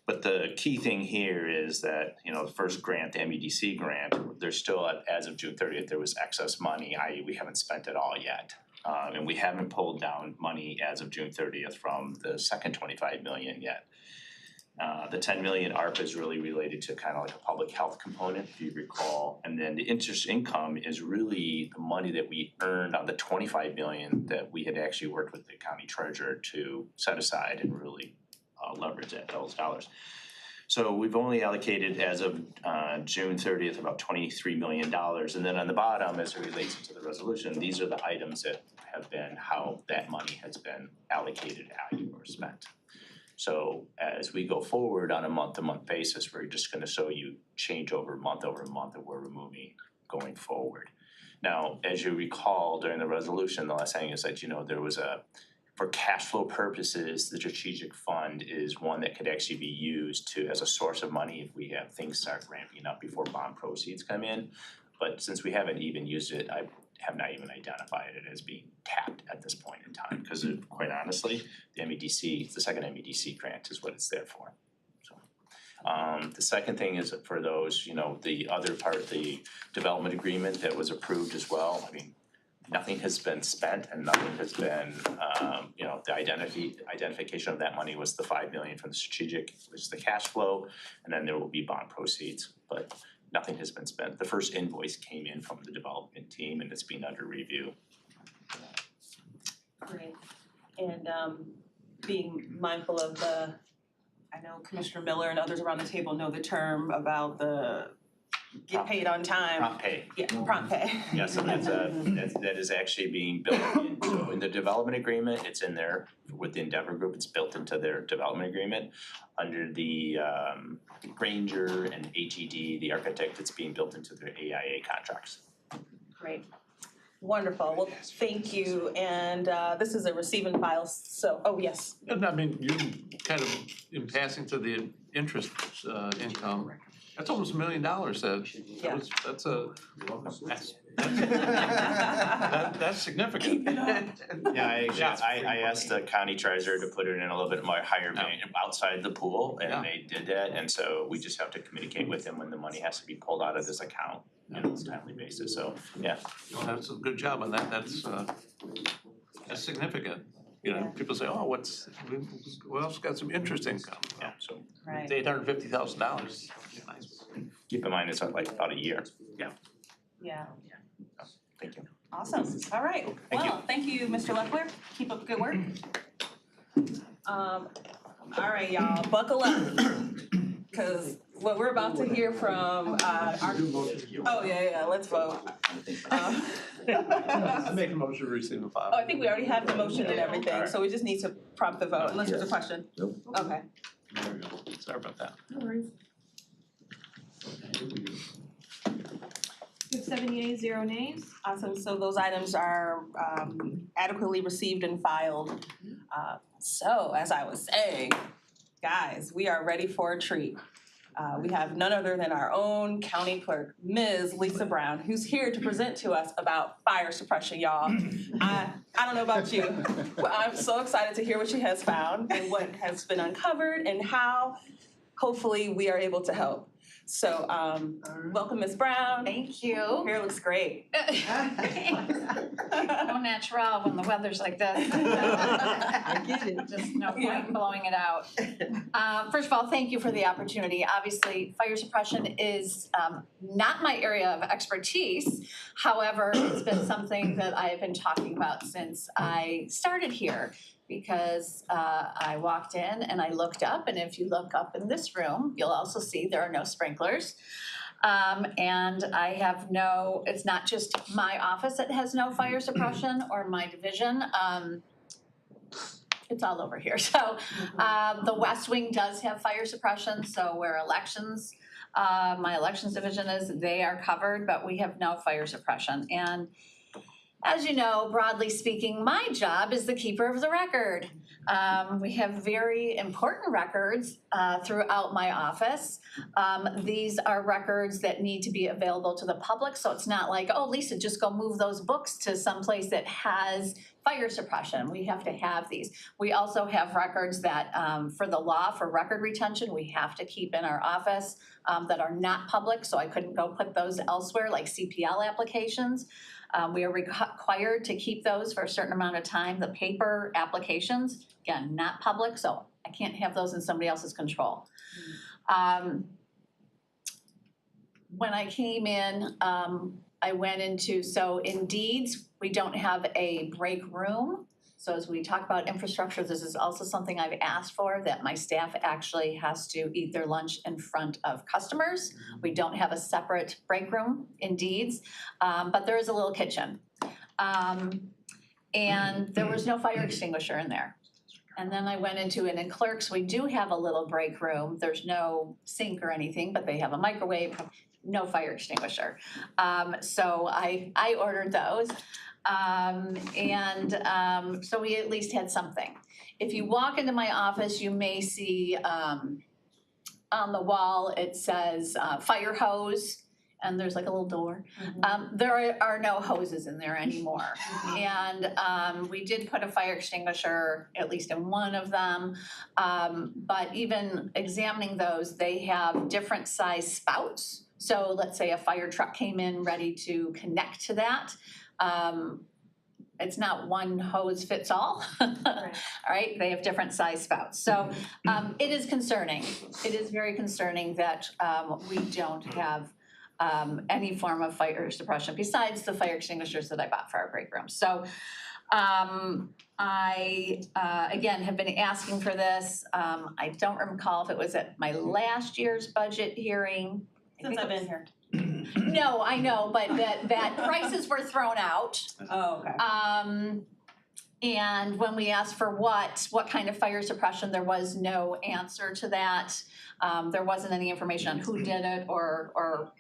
But the key thing here is that, the first grant, the MEDC grant, there's still, as of June 30th, there was excess money, i.e. we haven't spent it all yet. And we haven't pulled down money as of June 30th from the second 25 million yet. The 10 million ARP is really related to kind of like a public health component, if you recall. And then the interest income is really the money that we earned on the 25 million that we had actually worked with the county treasurer to set aside and really leverage those dollars. So we've only allocated as of June 30th about $23 million. And then on the bottom, as it relates to the resolution, these are the items that have been how that money has been allocated, or spent. So as we go forward on a month-to-month basis, we're just going to show you change over month that we're moving going forward. Now, as you recall during the resolution, the last thing is that, there was for cash flow purposes, the strategic fund is one that could actually be used as a source of money if we have things start ramping up before bond proceeds come in. But since we haven't even used it, I have not even identified it as being tapped at this point in time, because quite honestly, the second MEDC grant is what it's there for. So the second thing is for those, the other part of the development agreement that was approved as well. Nothing has been spent and nothing has been, the identification of that money was the 5 million from the strategic, which is the cash flow, and then there will be bond proceeds, but nothing has been spent. The first invoice came in from the development team and it's been under review. Great. And being mindful of I know Commissioner Miller and others around the table know the term about the get paid on time. Prompt pay. Yeah, prompt pay. Yes, and that is actually being built in, so in the development agreement, it's in there with the Endeavor Group, it's built into their development agreement. Under the Granger and HED, the architect, it's being built into their AIA contracts. Great. Wonderful. Well, thank you. And this is a receive and file, so, oh, yes. And I mean, you kind of, in passing to the interest income, that's almost $1 million Yeah. that's significant. Yeah, I asked the county treasurer to put it in a little bit more higher band outside the pool, and they did that, and so we just have to communicate with them when the money has to be pulled out of this account on a timely basis, so, yeah. That's a good job on that, that's significant. You know, people say, oh, what else got some interest income? Yeah, so Right. It's $850,000. keep in mind, it's like about a year. Yeah. Thank you. Awesome. All right. Well, thank you, Mr. Leffler. Keep up the good work. All right, y'all, buckle up. Cause what we're about to hear from oh, yeah, let's vote. I make a motion to receive and file. Oh, I think we already have the motion and everything, so we just need to prompt the vote, unless there's a question. Nope. Okay. There we go. Sorry about that. No worries. We have 7 yeas, 0 nays. Awesome, so those items are adequately received and filed. So as I was saying, guys, we are ready for a treat. We have none other than our own county clerk, Ms. Lisa Brown, who's here to present to us about fire suppression, y'all. I don't know about you, but I'm so excited to hear what she has found and what has been uncovered and how hopefully we are able to help. So, welcome, Ms. Brown. Thank you. Hair looks great. No natural when the weather's like this. I get it. Just no point blowing it out. First of all, thank you for the opportunity. Obviously, fire suppression is not my area of expertise. However, it's been something that I have been talking about since I started here. Because I walked in and I looked up, and if you look up in this room, you'll also see there are no sprinklers. And I have it's not just my office that has no fire suppression or my division. It's all over here. So the West Wing does have fire suppression, so where elections, my elections division is, they are covered, but we have no fire suppression. And as you know, broadly speaking, my job is the keeper of the record. We have very important records throughout my office. These are records that need to be available to the public, so it's not like, oh, Lisa, just go move those books to someplace that has fire suppression. We have to have these. We also have records that, for the law, for record retention, we have to keep in our office that are not public, so I couldn't go put those elsewhere, like CPL applications. We are required to keep those for a certain amount of time. The paper applications, again, not public, so I can't have those in somebody else's control. When I came in, I went into, so in deeds, we don't have a break room. So as we talk about infrastructure, this is also something I've asked for, that my staff actually has to eat their lunch in front of customers. We don't have a separate break room in deeds, but there is a little kitchen. And there was no fire extinguisher in there. And then I went into it in clerks, we do have a little break room. There's no sink or anything, but they have a microwave, no fire extinguisher. So I ordered those. So we at least had something. If you walk into my office, you may see on the wall, it says fire hose, and there's like a little door. There are no hoses in there anymore. And we did put a fire extinguisher, at least in one of them. But even examining those, they have different size spouts. So let's say a fire truck came in ready to connect to that. It's not one hose fits all. All right, they have different size spouts. So it is concerning. It is very concerning that we don't have any form of fire suppression besides the fire extinguishers that I bought for our break room. So I, again, have been asking for this. I don't recall if it was at my last year's budget hearing. Since I've been here. No, I know, but that prices were thrown out. Oh, okay. And when we asked for what kind of fire suppression, there was no answer to that. There wasn't any information on who did it or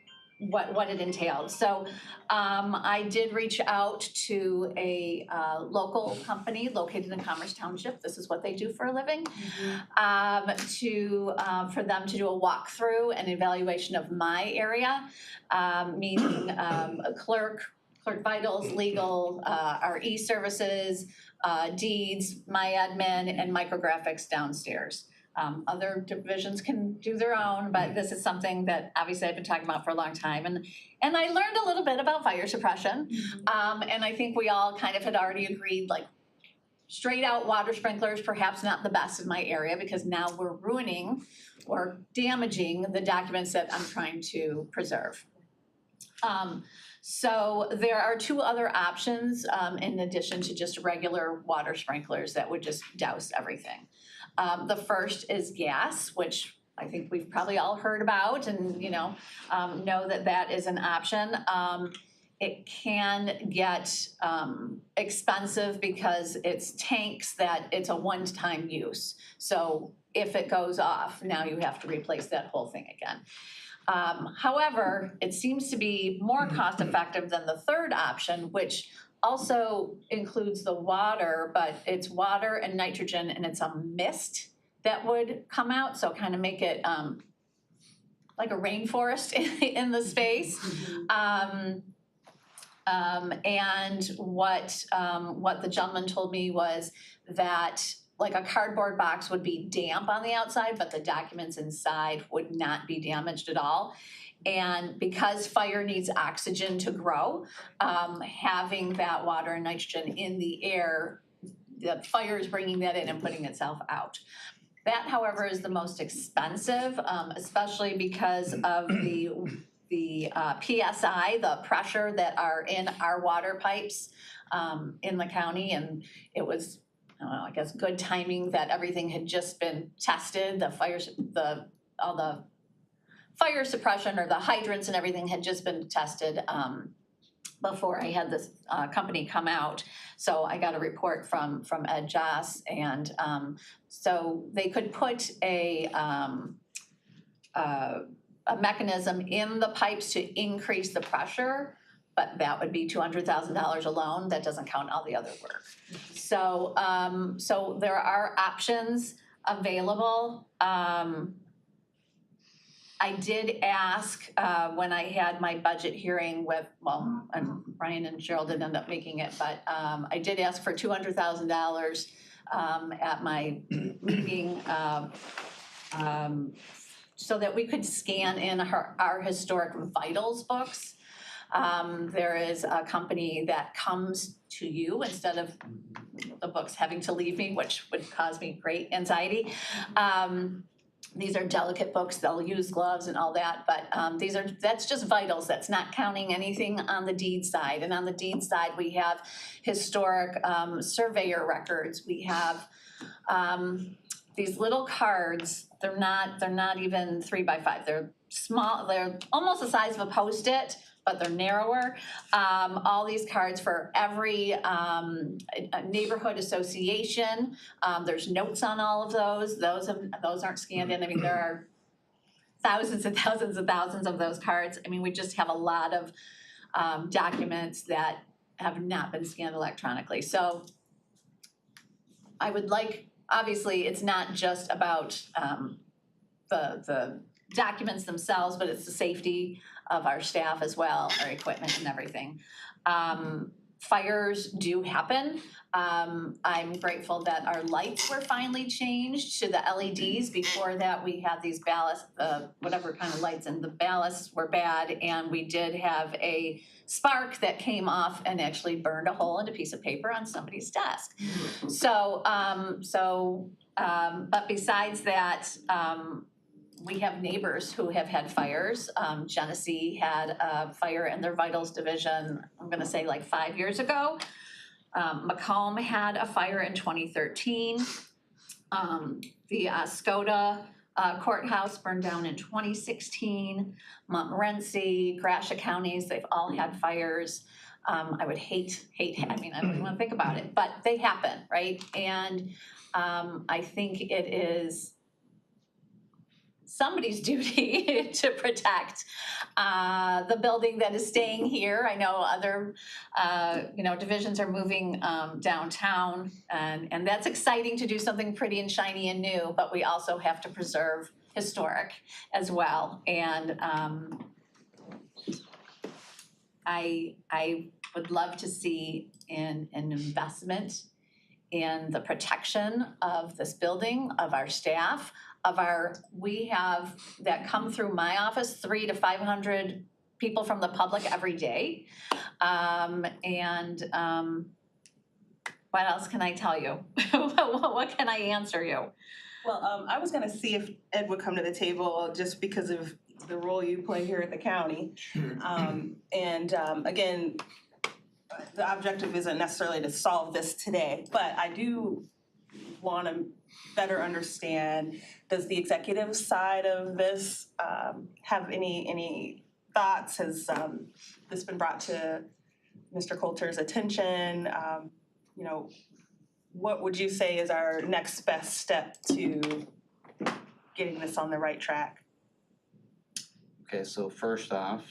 what it entailed. So I did reach out to a local company located in Commerce Township. This is what they do for a living. For them to do a walkthrough and evaluation of my area, meaning a clerk vitals, legal, our e-services, deeds, my admin, and micrographics downstairs. Other divisions can do their own, but this is something that obviously I've been talking about for a long time. And I learned a little bit about fire suppression. And I think we all kind of had already agreed, like, straight out water sprinklers, perhaps not the best in my area, because now we're ruining or damaging the documents that I'm trying to preserve. So there are two other options in addition to just regular water sprinklers that would just douse everything. The first is gas, which I think we've probably all heard about and, know that is an option. It can get expensive because it's tanks that it's a one-time use. So if it goes off, now you have to replace that whole thing again. However, it seems to be more cost-effective than the third option, which also includes the water, but it's water and nitrogen, and it's a mist that would come out, so kind of make it like a rainforest in the space. And what the gentleman told me was that like a cardboard box would be damp on the outside, but the documents inside would not be damaged at all. And because fire needs oxygen to grow, having that water and nitrogen in the air, the fire is bringing that in and putting itself out. That, however, is the most expensive, especially because of the PSI, the pressure that are in our water pipes in the county. And it was, I don't know, I guess good timing that everything had just been tested. All the fire suppression or the hydrants and everything had just been tested before I had this company come out. So I got a report from Ed Joss, and so they could put a mechanism in the pipes to increase the pressure, but that would be $200,000 alone. That doesn't count all the other work. So so there are options available. I did ask when I had my budget hearing with, and Ryan and Cheryl didn't end up making it, but I did ask for $200,000 at my meeting so that we could scan in our historic vitals books. There is a company that comes to you instead of the books having to leave me, which would cause me great anxiety. These are delicate books, they'll use gloves and all that, but that's just vitals. That's not counting anything on the deed side. And on the deed side, we have historic surveyor records. We have these little cards. They're not even 3x5. They're small, they're almost the size of a Post-it, but they're narrower. All these cards for every neighborhood association. There's notes on all of those. Those aren't scanned in. I mean, there are thousands and thousands and thousands of those cards. I mean, we just have a lot of documents that have not been scanned electronically. So I would like, obviously, it's not just about the documents themselves, but it's the safety of our staff as well, our equipment and everything. Fires do happen. I'm grateful that our lights were finally changed to the LEDs. Before that, we had these ballast, whatever kind of lights, and the ballasts were bad, and we did have a spark that came off and actually burned a hole in a piece of paper on somebody's desk. So, but besides that, we have neighbors who have had fires. Genesee had a fire in their vitals division, I'm gonna say like 5 years ago. Macomb had a fire in 2013. The Skoda Courthouse burned down in 2016. Montmorency, Gratiot counties, they've all had fires. I would hate, I mean, I don't even wanna think about it, but they happen, right? And I think it is somebody's duty to protect the building that is staying here. I know other, divisions are moving downtown, and that's exciting to do something pretty and shiny and new, but we also have to preserve historic as well. And I would love to see an investment in the protection of this building, of our staff, we have that come through my office, 300 to 500 people from the public every day. What else can I tell you? What can I answer you? Well, I was gonna see if Ed would come to the table just because of the role you play here at the county. Again, the objective isn't necessarily to solve this today, but I do wanna better understand, does the executive side of this have any thoughts? Has this been brought to Mr. Coulter's attention? What would you say is our next best step to getting this on the right track? Okay, so first off,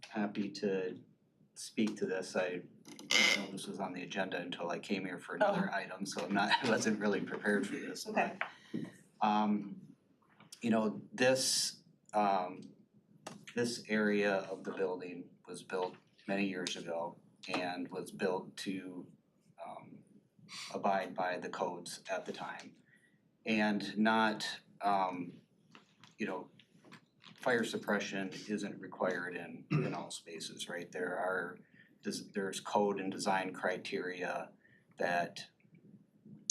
happy to speak to this. I didn't know this was on the agenda until I came here for another item, so I wasn't really prepared for this. Okay. This area of the building was built many years ago and was built to abide by the codes at the time. And not, fire suppression isn't required in all spaces, right? There's code and design criteria that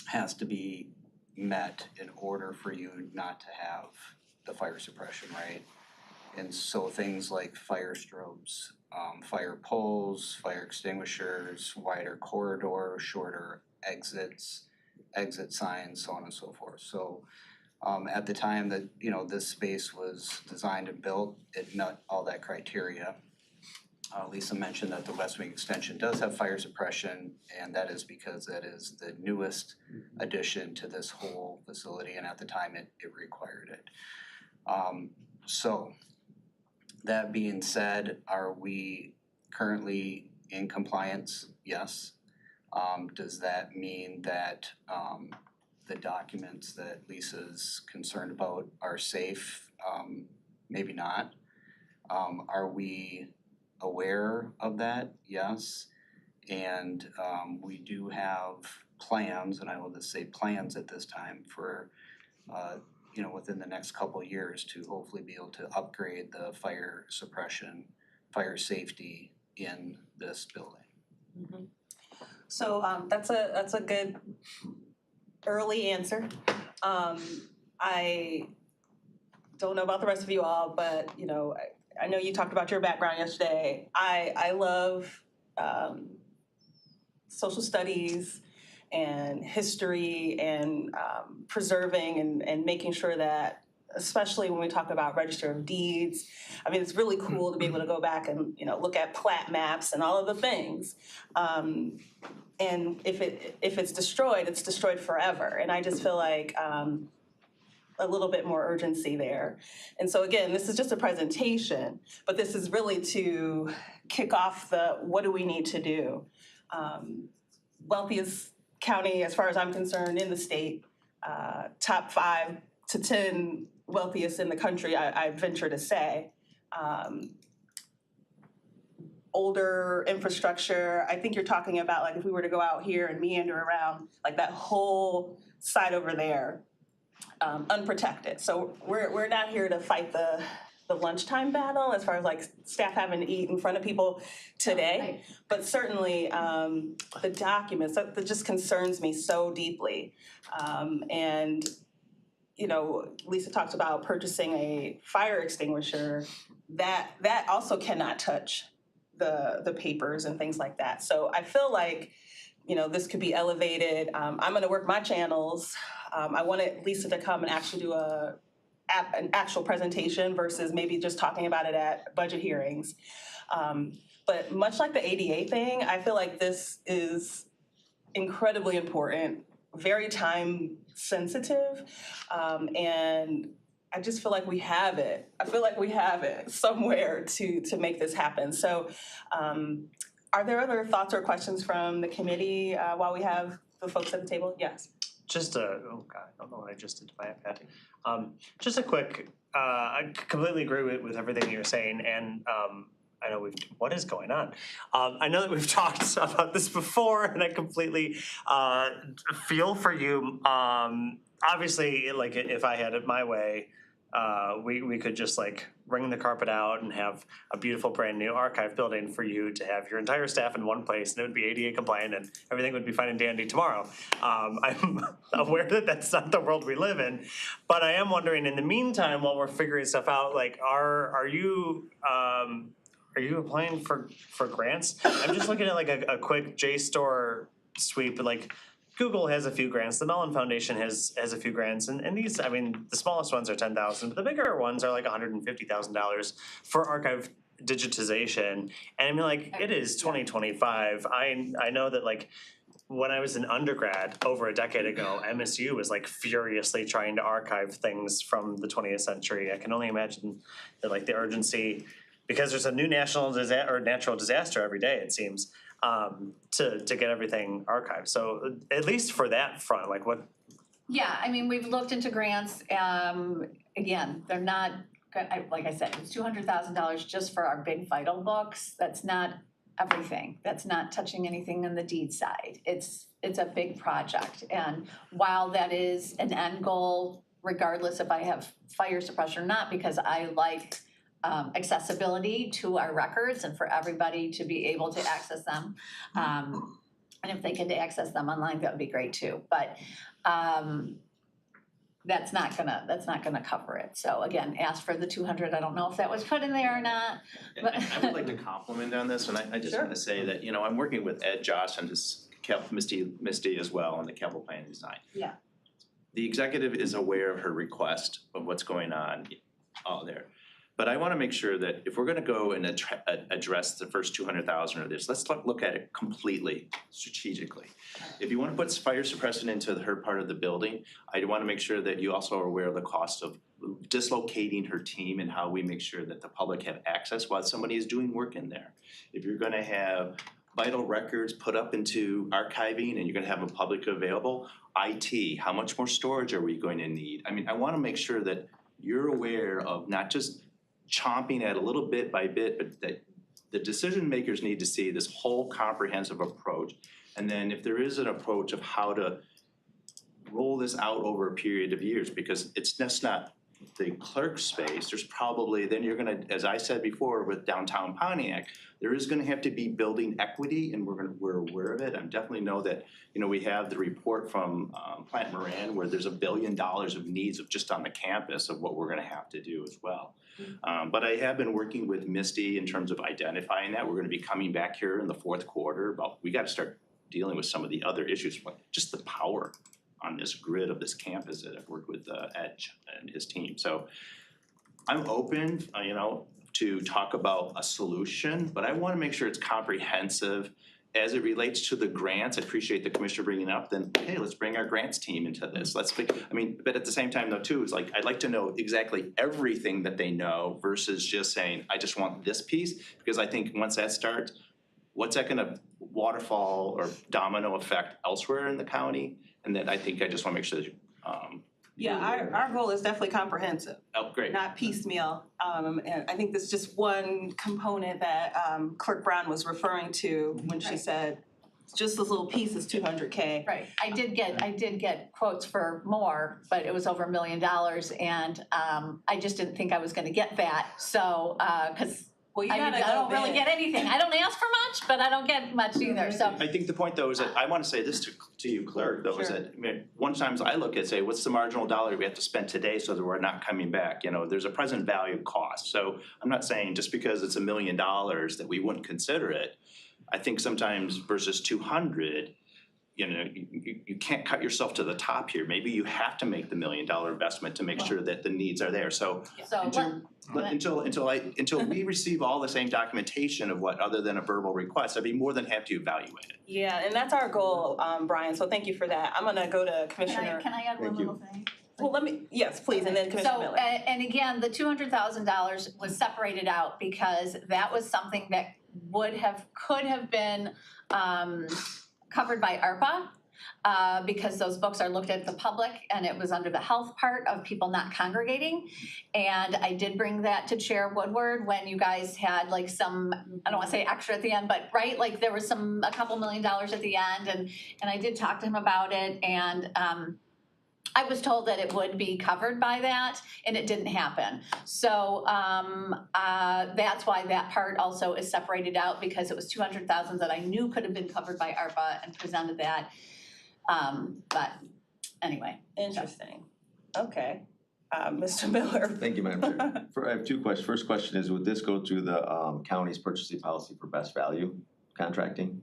has to be met in order for you not to have the fire suppression, right? And so things like fire strobes, fire poles, fire extinguishers, wider corridors, shorter exits, exit signs, so on and so forth. So at the time that, this space was designed and built, it met all that criteria. Lisa mentioned that the West Wing extension does have fire suppression, and that is because that is the newest addition to this whole facility, and at the time it required it. So that being said, are we currently in compliance? Yes. Does that mean that the documents that Lisa's concerned about are safe? Maybe not. Are we aware of that? Yes. And we do have plans, and I will just say plans at this time for within the next couple of years to hopefully be able to upgrade the fire suppression, fire safety in this building. Mm-hmm. So that's a good early answer. I don't know about the rest of you all, but I know you talked about your background yesterday. I love social studies and history and preserving and making sure that, especially when we talk about Register of Deeds, I mean, it's really cool to be able to go back and look at plat maps and all of the things. And if it's destroyed, it's destroyed forever. And I just feel like a little bit more urgency there. And so again, this is just a presentation, but this is really to kick off the what do we need to do. Wealthiest county, as far as I'm concerned, in the state, top 5 to 10 wealthiest in the country, I venture to say. Older infrastructure, I think you're talking about like if we were to go out here and meander around, like that whole side over there, unprotected. So we're not here to fight the lunchtime battle as far as like staff having to eat in front of people today, but certainly the documents, that just concerns me so deeply. And Lisa talked about purchasing a fire extinguisher. That also cannot touch the papers and things like that. So I feel like this could be elevated. I'm gonna work my channels. I wanted Lisa to come and actually do a an actual presentation versus maybe just talking about it at budget hearings. But much like the ADA thing, I feel like this is incredibly important, very time sensitive, and I just feel like we have it. I feel like we have it somewhere to make this happen. So are there other thoughts or questions from the committee while we have the folks at the table? Yes. Just oh God, I don't know what I just did to my iPad. Just a quick, I completely agree with everything you're saying, and I know what is going on? I know that we've talked about this before, and I completely feel for you. Obviously, like if I had it my way, we could just like wring the carpet out and have a beautiful brand new archive building for you to have your entire staff in one place, and it would be ADA compliant and everything would be fine and dandy tomorrow. I'm aware that that's not the world we live in, but I am wondering in the meantime, while we're figuring stuff out, like are you applying for grants? I'm just looking at like a quick JSTOR sweep, like Google has a few grants, the Mellon Foundation has a few grants, and these, I mean, the smallest ones are $10,000, but the bigger ones are like $150,000 for archive digitization. And I mean, like, it is 2025. I know that like when I was an undergrad over a decade ago, MSU was like furiously trying to archive things from the 20th century. I can only imagine that like the urgency, because there's a new natural disaster every day, it seems, to get everything archived. So at least for that front, like what? Yeah, I mean, we've looked into grants. Again, they're not, like I said, it's $200,000 just for our big vital books. That's not everything. That's not touching anything on the deed side. It's a big project. And while that is an end goal, regardless if I have fire suppression or not, because I like accessibility to our records and for everybody to be able to access them. And if they could access them online, that would be great too. But that's not gonna cover it. So again, ask for the 200. I don't know if that was put in there or not. But I would like to compliment on this, and I just Sure. want to say that, you know, I'm working with Ed, Josh, and his Misty as well on the capital plan design. Yeah. The executive is aware of her request of what's going on there. But I want to make sure that if we're going to go and address the first 200,000 of this, let's look at it completely strategically. If you want to put fire suppressant into her part of the building, I want to make sure that you also are aware of the cost of dislocating her team and how we make sure that the public have access while somebody is doing work in there. If you're going to have vital records put up into archiving and you're going to have a public available, IT, how much more storage are we going to need? I mean, I want to make sure that you're aware of not just chomping at a little bit by bit, but that the decision makers need to see this whole comprehensive approach. And then if there is an approach of how to roll this out over a period of years, because it's just not the clerk space, there's probably, then you're gonna, as I said before with downtown Pontiac, there is gonna have to be building equity, and we're aware of it. I definitely know that, you know, we have the report from Plant Moran where there's $1 billion of needs of just on the campus of what we're gonna have to do as well. But I have been working with Misty in terms of identifying that. We're gonna be coming back here in the fourth quarter, but we gotta start dealing with some of the other issues, like just the power on this grid of this campus that I've worked with Edge and his team. So I'm open, you know, to talk about a solution, but I want to make sure it's comprehensive as it relates to the grants. I appreciate the commissioner bringing it up. Then, hey, let's bring our grants team into this. But at the same time though too, it's like, I'd like to know exactly everything that they know versus just saying, I just want this piece. Because I think once that starts, what's that gonna waterfall or domino effect elsewhere in the county? And then I think I just wanna make sure that Our goal is definitely comprehensive. Oh, great. Not piecemeal. And I think this is just one component that Clerk Brown was referring to when she said, just this little piece is $200K. Right, I did get quotes for more, but it was over $1 million, and I just didn't think I was gonna get that, so, cause I don't really get anything. I don't ask for much, but I don't get much either, so. I think the point though is that I want to say this to you, clerk, though, is that, I mean, one times I look at, say, what's the marginal dollar we have to spend today so that we're not coming back? You know, there's a present value cost. So I'm not saying just because it's $1 million that we wouldn't consider it. I think sometimes versus 200, you can't cut yourself to the top here. Maybe you have to make the $1 million investment to make sure that the needs are there. So So until we receive all the same documentation of what, other than a verbal request, I'd be more than happy to evaluate it. Yeah, and that's our goal, Brian, so thank you for that. I'm gonna go to Commissioner. Can I add one little thing? Well, yes, please, and then Commissioner So, Miller. and again, the $200,000 was separated out because that was something that could have been covered by ARPA. Because those books are looked at the public and it was under the health part of people not congregating. And I did bring that to Chair Woodward when you guys had like some, I don't wanna say extra at the end, but right, like there was a couple $1 million at the end and I did talk to him about it and I was told that it would be covered by that and it didn't happen. So that's why that part also is separated out because it was $200,000 that I knew could have been covered by ARPA and presented that. But anyway. Interesting. Okay. Mr. Miller. Thank you, Madam Chair. I have two questions. First question is, would this go through the county's purchasing policy for best value contracting?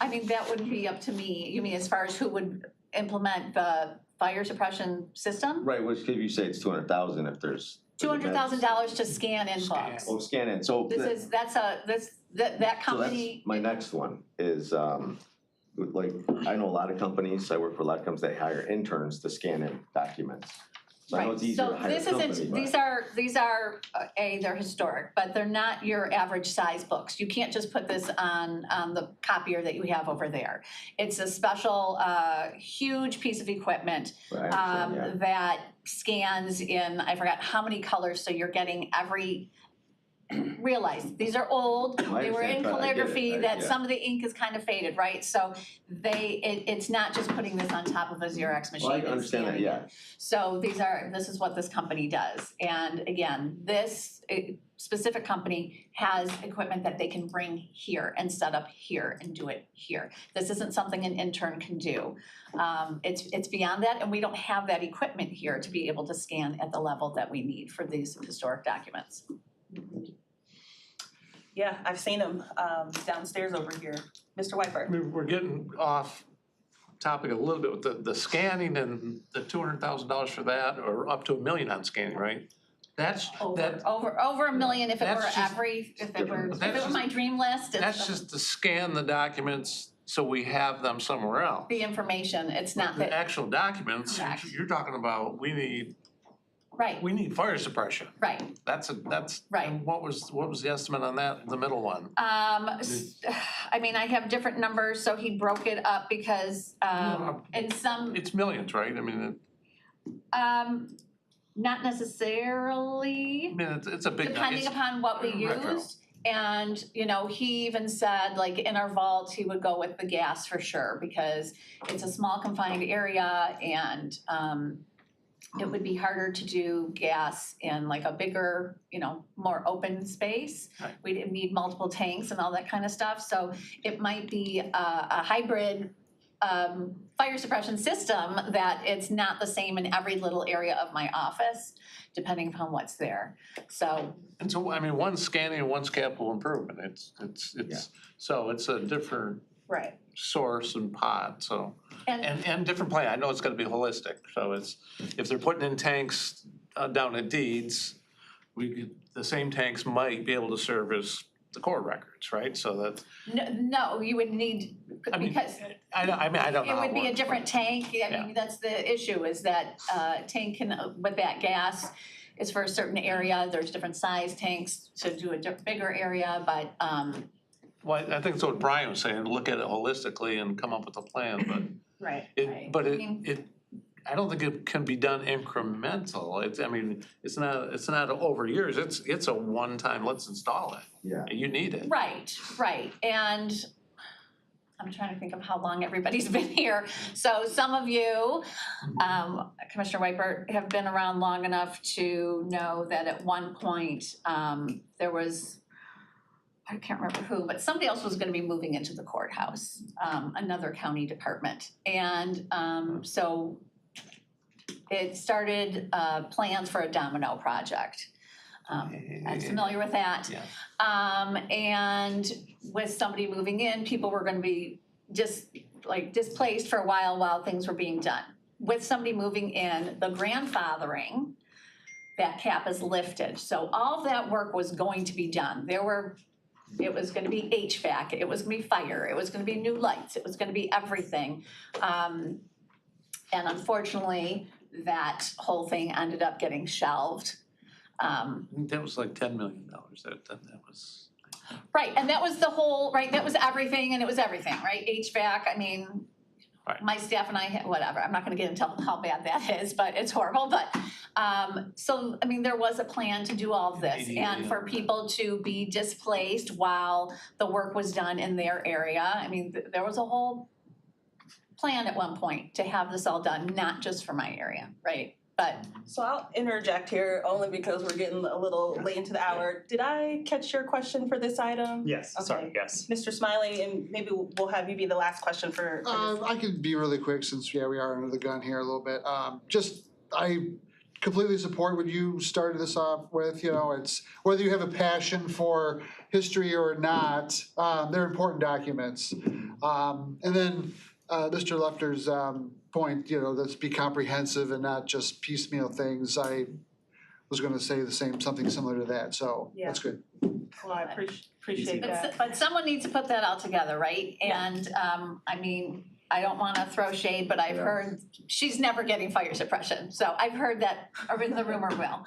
I mean, that wouldn't be up to me. You mean as far as who would implement the fire suppression system? Right, which if you say it's 200,000 if there's. $200,000 to scan in books. Oh, scan in, so. That company. So that's my next one is, like, I know a lot of companies, I work for a lot of companies that hire interns to scan in documents. So I know it's easier to hire a company, but. These are, they're historic, but they're not your average size books. You can't just put this on the copier that you have over there. It's a special, huge piece of equipment that scans in, I forgot how many colors, so you're getting every, realize, these are old, they were in calligraphy, that some of the ink is kind of faded, right? So it's not just putting this on top of a Xerox machine. Well, I understand that, yeah. So this is what this company does. And again, this specific company has equipment that they can bring here and set up here and do it here. This isn't something an intern can do. It's beyond that, and we don't have that equipment here to be able to scan at the level that we need for these historic documents. Yeah, I've seen them downstairs over here. Mr. Whiteford. We're getting off topic a little bit with the scanning and the $200,000 for that, or up to $1 million on scanning, right? That's over $1 million if it were my dream list. That's just to scan the documents so we have them somewhere else. The information, it's not the actual documents. Correct. You're talking about we need fire suppression. Right. That's right. And what was the estimate on that, the middle one? I mean, I have different numbers, so he broke it up because in some. It's millions, right? I mean. Not necessarily. I mean, it's a big. Depending upon what we used. And, he even said, like, in our vault, he would go with the gas for sure, because it's a small confined area and it would be harder to do gas in like a bigger, more open space. Right. We'd need multiple tanks and all that kind of stuff. So it might be a hybrid fire suppression system that it's not the same in every little area of my office, depending upon what's there. So. And so, I mean, one's scanning and one's capital improvement. So it's a different source and pod, so. And different plan. I know it's gonna be holistic, so if they're putting in tanks down at Deeds, the same tanks might be able to service the core records, right? So that. No, you would need, because. I don't know. It would be a different tank. I mean, that's the issue, is that tank can, with that gas, is for a certain area. There's different size tanks to do a bigger area, but. Well, I think that's what Brian was saying, look at it holistically and come up with a plan, but. Right. I don't think it can be done incremental. It's not over years. It's a one-time, let's install it. Yeah. You need it. Right. And I'm trying to think of how long everybody's been here. So some of you, Commissioner Whiteford, have been around long enough to know that at one point, there was, I can't remember who, but somebody else was gonna be moving into the courthouse, another county department. And so it started plans for a domino project. I'm familiar with that. Yeah. And with somebody moving in, people were gonna be just like displaced for a while things were being done. With somebody moving in, the grandfathering, that cap is lifted. So all of that work was going to be done. It was gonna be HVAC, it was gonna be fire, it was gonna be new lights, it was gonna be everything. And unfortunately, that whole thing ended up getting shelved. That was like $10 million, that was. Right, and that was the whole, right, that was everything and it was everything, right? HVAC, I mean, Right. my staff and I, whatever, I'm not gonna get into how bad that is, but it's horrible, but, so, I mean, there was a plan to do all of this and for people to be displaced while the work was done in their area. I mean, there was a whole plan at one point to have this all done, not just for my area, right? But So I'll interject here only because we're getting a little late into the hour. Did I catch your question for this item? Yes, sorry, yes. Mr. Smiley, and maybe we'll have you be the last question for this. I can be really quick since, we are under the gun here a little bit. I completely support what you started this off with, it's whether you have a passion for history or not, they're important documents. And then Mr. Lefter's point, let's be comprehensive and not just piecemeal things. I was gonna say something similar to that, so that's good. Well, I appreciate that. But someone needs to put that all together, right? And, I mean, I don't wanna throw shade, but I've heard she's never getting fire suppression. So I've heard that, or in the rumor mill.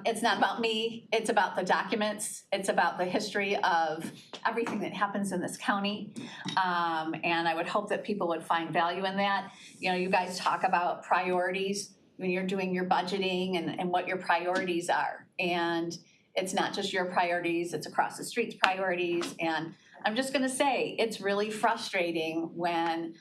It's not about me, it's about the documents, it's about the history of everything that happens in this county. And I would hope that people would find value in that. You guys talk about priorities when you're doing your budgeting and what your priorities are. And it's not just your priorities, it's across the street's priorities. And I'm just gonna say, it's really frustrating when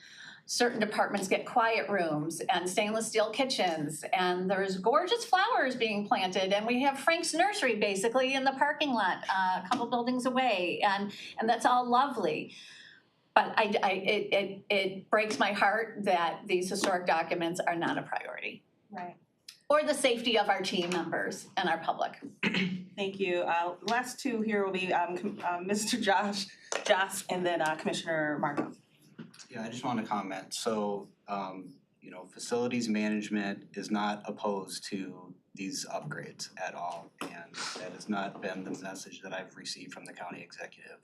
certain departments get quiet rooms and stainless steel kitchens and there's gorgeous flowers being planted and we have Frank's Nursery basically in the parking lot a couple buildings away and that's all lovely. But it breaks my heart that these historic documents are not a priority. Right. Or the safety of our team members and our public. Thank you. Last two here will be Mr. Josh, and then Commissioner Markham. Yeah, I just want to comment. So, facilities management is not opposed to these upgrades at all. And that has not been the message that I've received from the county executive.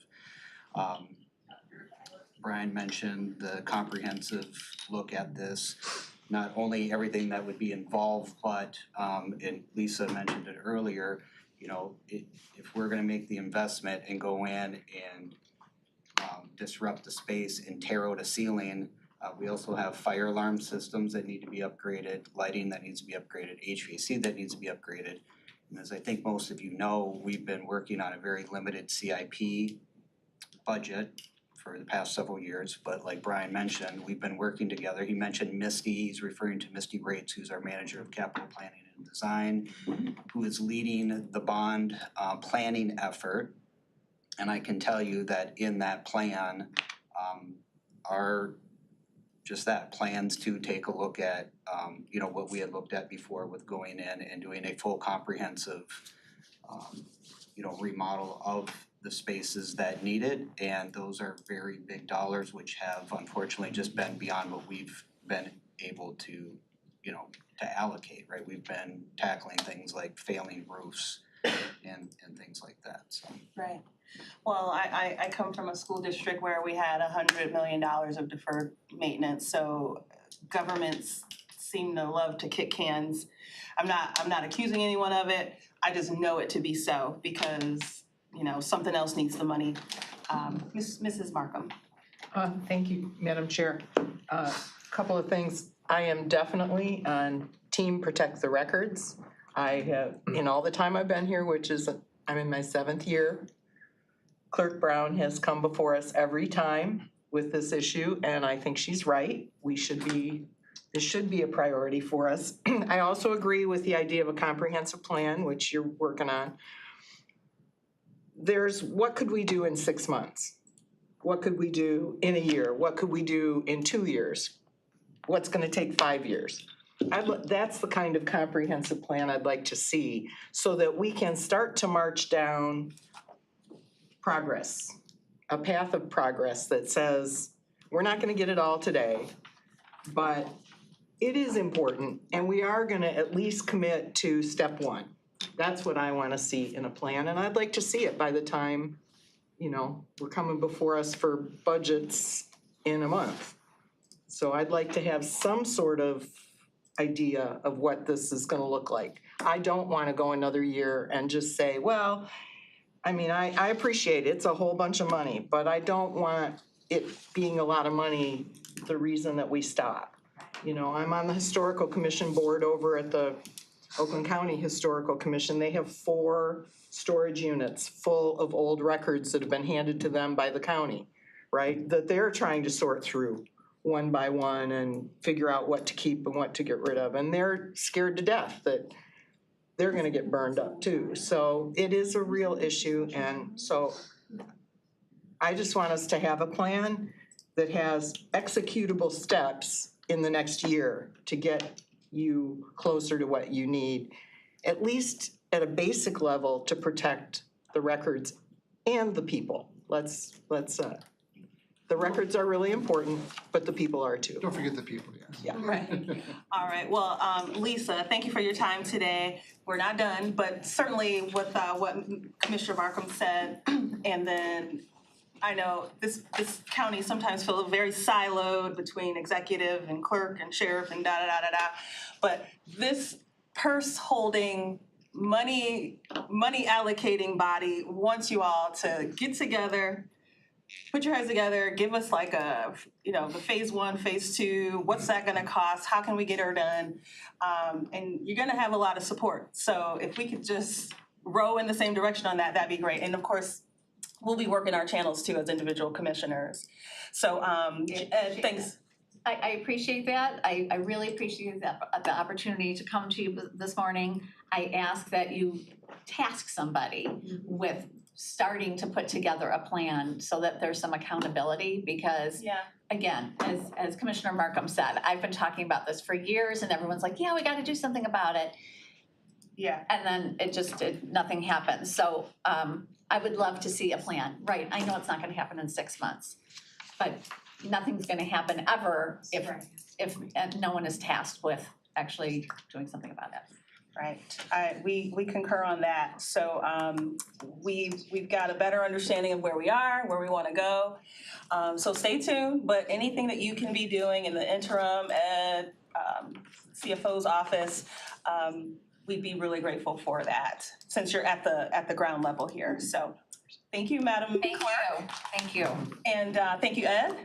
Brian mentioned the comprehensive look at this, not only everything that would be involved, but, and Lisa mentioned it earlier, if we're gonna make the investment and go in and disrupt the space and tear out a ceiling, we also have fire alarm systems that need to be upgraded, lighting that needs to be upgraded, HVAC that needs to be upgraded. And as I think most of you know, we've been working on a very limited CIP budget for the past several years, but like Brian mentioned, we've been working together. He mentioned Misty, he's referring to Misty Rates, who's our manager of capital planning and design, who is leading the bond planning effort. And I can tell you that in that plan are just that, plans to take a look at what we had looked at before with going in and doing a full comprehensive remodel of the spaces that need it, and those are very big dollars which have unfortunately just been beyond what we've been able to allocate, right? We've been tackling things like failing roofs and things like that, so. Right. Well, I come from a school district where we had $100 million of deferred maintenance, so governments seem to love to kick cans. I'm not accusing anyone of it, I just know it to be so because something else needs the money. Mrs. Markham. Thank you, Madam Chair. Couple of things. I am definitely on Team Protect the Records. I have, in all the time I've been here, which is, I'm in my 7th year, Clerk Brown has come before us every time with this issue, and I think she's right. This should be a priority for us. I also agree with the idea of a comprehensive plan, which you're working on. What could we do in 6 months? What could we do in a year? What could we do in 2 years? What's gonna take 5 years? That's the kind of comprehensive plan I'd like to see so that we can start to march down progress, a path of progress that says We're not gonna get it all today, but it is important, and we are gonna at least commit to step one. That's what I wanna see in a plan, and I'd like to see it by the time, we're coming before us for budgets in a month. So I'd like to have some sort of idea of what this is gonna look like. I don't wanna go another year and just say, well, I appreciate it's a whole bunch of money, but I don't want it being a lot of money the reason that we stop. I'm on the Historical Commission board over at the Oakland County Historical Commission. They have 4 storage units full of old records that have been handed to them by the county, right? That they're trying to sort through one by one and figure out what to keep and what to get rid of. And they're scared to death that they're gonna get burned up too. So it is a real issue, and so I just want us to have a plan that has executable steps in the next year to get you closer to what you need, at least at a basic level, to protect the records and the people. The records are really important, but the people are too. Don't forget the people, yes. Yeah. Right. All right, well, Lisa, thank you for your time today. We're not done, but certainly with what Commissioner Markham said, and then I know this county sometimes feels very siloed between executive and clerk and sheriff and da-da-da-da-da. But this purse-holding, money allocating body wants you all to get together, put your heads together, give us like the phase 1, phase 2, what's that gonna cost, how can we get her done? And you're gonna have a lot of support. So if we could just row in the same direction on that, that'd be great. And of course, we'll be working our channels too as individual commissioners. So thanks. I appreciate that. I really appreciate the opportunity to come to you this morning. I ask that you task somebody with starting to put together a plan so that there's some accountability, because again, as Commissioner Markham said, I've been talking about this for years and everyone's like, yeah, we gotta do something about it. Yeah. And then nothing happens. So I would love to see a plan. Right, I know it's not gonna happen in 6 months, but nothing's gonna happen ever if no one is tasked with actually doing something about it. Right, we concur on that. So we've got a better understanding of where we are, where we wanna go. So stay tuned, but anything that you can be doing in the interim at CFO's office, we'd be really grateful for that, since you're at the ground level here. So thank you, Madam Clerk. Thank you. And thank you, Ed.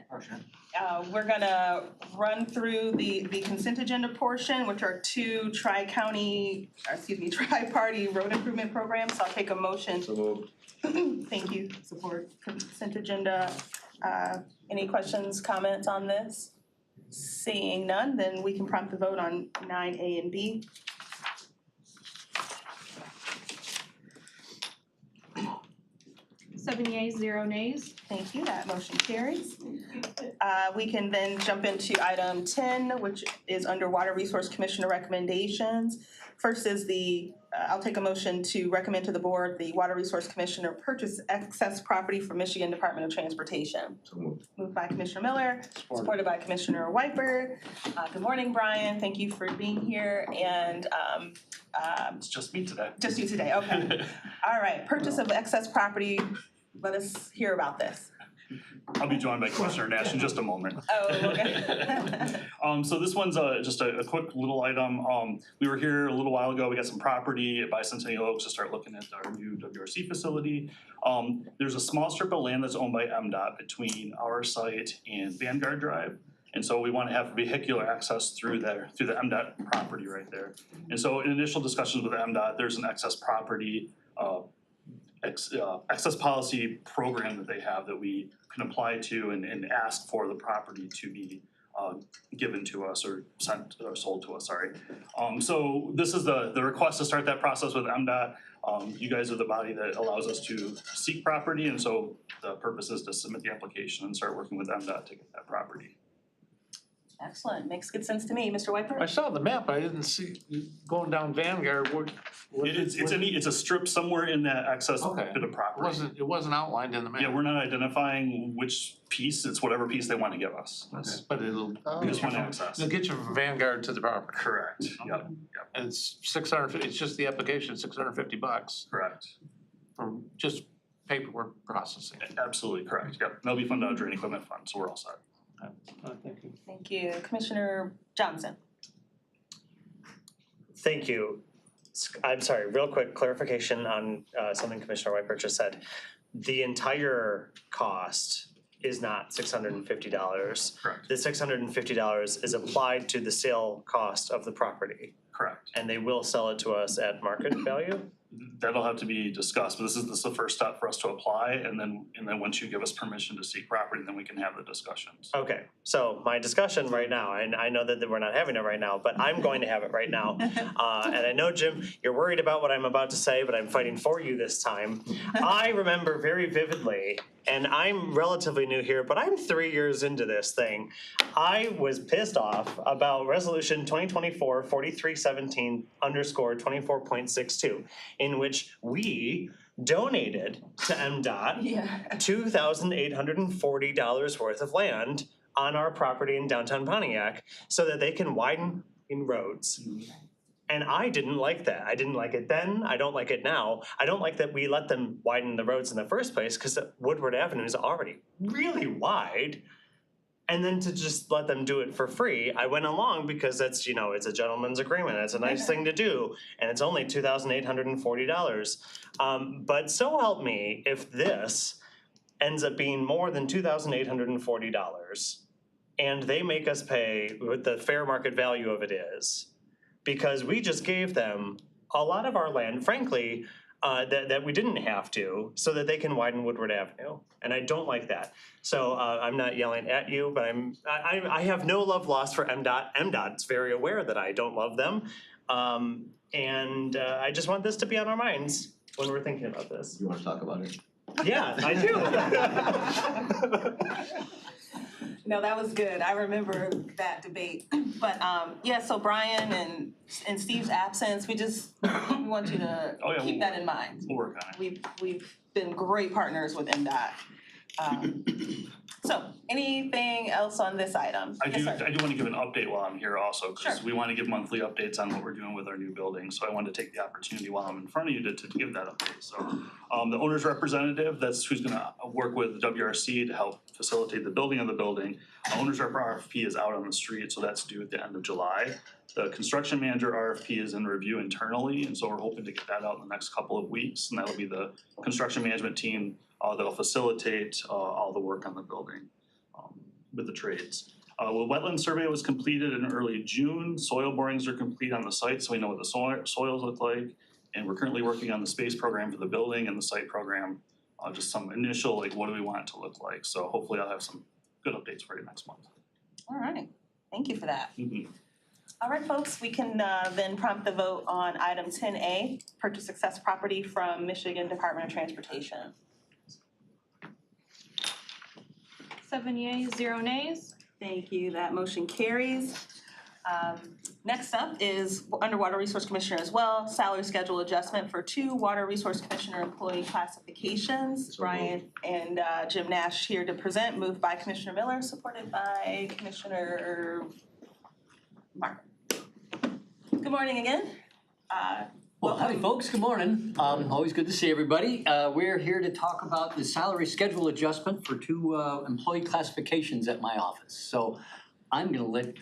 We're gonna run through the consent agenda portion, which are 2 tri-party road improvement programs. So I'll take a motion. So moved. Thank you. Support consent agenda. Any questions, comments on this? Seeing none, then we can prompt the vote on 9A and B. 7 yeas, 0 nays. Thank you, that motion carries. We can then jump into item 10, which is under Water Resource Commissioner recommendations. First is I'll take a motion to recommend to the board the Water Resource Commissioner purchase excess property from Michigan Department of Transportation. So moved. Moved by Commissioner Miller, supported by Commissioner Whiteberg. Good morning, Brian, thank you for being here, and It's just me today. just you today, okay. All right, purchase of excess property, let us hear about this. I'll be joined by Commissioner Nash in just a moment. Oh, okay. So this one's just a quick little item. We were here a little while ago. We got some property at Bicentennial Oaks to start looking at our new WRC facility. There's a small strip of land that's owned by MDOT between our site and Vanguard Drive. And so we want to have vehicular access through the MDOT property right there. And so in initial discussions with MDOT, there's an excess property excess policy program that they have that we can apply to and ask for the property to be given to us or sent or sold to us, sorry. So this is the request to start that process with MDOT. You guys are the body that allows us to seek property, and so the purpose is to submit the application and start working with MDOT to get that property. Excellent, makes good sense to me. Mr. Wiper? I saw the map, I didn't see, going down Vanguard, It's a strip somewhere in that access Okay. bit of It property. wasn't outlined in the map. Yeah, we're not identifying which piece, it's whatever piece they wanna give us. That's, But it'll. we just want access. It'll get you from Vanguard to the property. Correct, yep, And it's it's just the application, $650 correct. for just paperwork processing. Absolutely correct, yep. They'll be funded out of drain equipment fund, so we're all set. Thank you. Thank you. Commissioner Johnson? Thank you. I'm sorry, real quick clarification on something Commissioner Wiper just said. The entire cost is not $650. Correct. The $650 is applied to the sale cost of the property. Correct. And they will sell it to us at market value? That'll have to be discussed, but this is the first step for us to apply, and then once you give us permission to seek property, then we can have the discussions. Okay, so my discussion right now, and I know that we're not having it right now, but I'm going to have it right now. And I know, Jim, you're worried about what I'm about to say, but I'm fighting for you this time. I remember very vividly, and I'm relatively new here, but I'm 3 years into this thing. I was pissed off about resolution 2024-4317_24.62, in which we donated to MDOT $2,840 worth of land on our property in downtown Pontiac so that they can widen roads. And I didn't like that. I didn't like it then. I don't like it now. I don't like that we let them widen the roads in the first place because Woodward Avenue is already really wide. And then to just let them do it for free, I went along because that's, it's a gentleman's agreement. It's a nice thing to do. And it's only $2,840. But so help me if this ends up being more than $2,840 and they make us pay what the fair market value of it is, because we just gave them a lot of our land, frankly, that we didn't have to, so that they can widen Woodward Avenue. And I don't like that. So I'm not yelling at you, but I have no love lost for MDOT. MDOT's very aware that I don't love them. And I just want this to be on our minds when we're thinking about this. You wanna talk about it? Yeah, I do. No, that was good. I remember that debate. But so Brian and Steve's absence, we want you to keep that in mind. We'll work on it. We've been great partners with MDOT. So anything else on this item? I do Yes, sir. want to give an update while I'm here also, because we want to give monthly updates on what we're doing with our new building. So I wanted to take the opportunity while I'm in front of you to give that update. So the owner's representative, that's who's gonna work with WRC to help facilitate the building of the building. Owner's rep RFP is out on the street, so that's due at the end of July. The construction manager RFP is in review internally, and so we're hoping to get that out in the next couple of weeks. And that'll be the construction management team that'll facilitate all the work on the building with the trades. Well, wetland survey was completed in early June. Soil borings are complete on the site, so we know what the soils look like. And we're currently working on the space program for the building and the site program. Just some initial, what do we want it to look like? So hopefully I'll have some good updates for you next month. All right, thank you for that. Mm-hmm. All right, folks, we can then prompt the vote on item 10A, purchase success property from Michigan Department of Transportation. 7 yeas, 0 nays. Thank you, that motion carries. Next up is under Water Resource Commissioner as well, salary schedule adjustment for 2 Water Resource Commissioner employee classifications. Brian and Jim Nash here to present, moved by Commissioner Miller, supported by Commissioner Mark. Good morning again. Well, howdy folks, good morning. Always good to see everybody. We're here to talk about the salary schedule adjustment for 2 employee classifications at my office. So I'm gonna let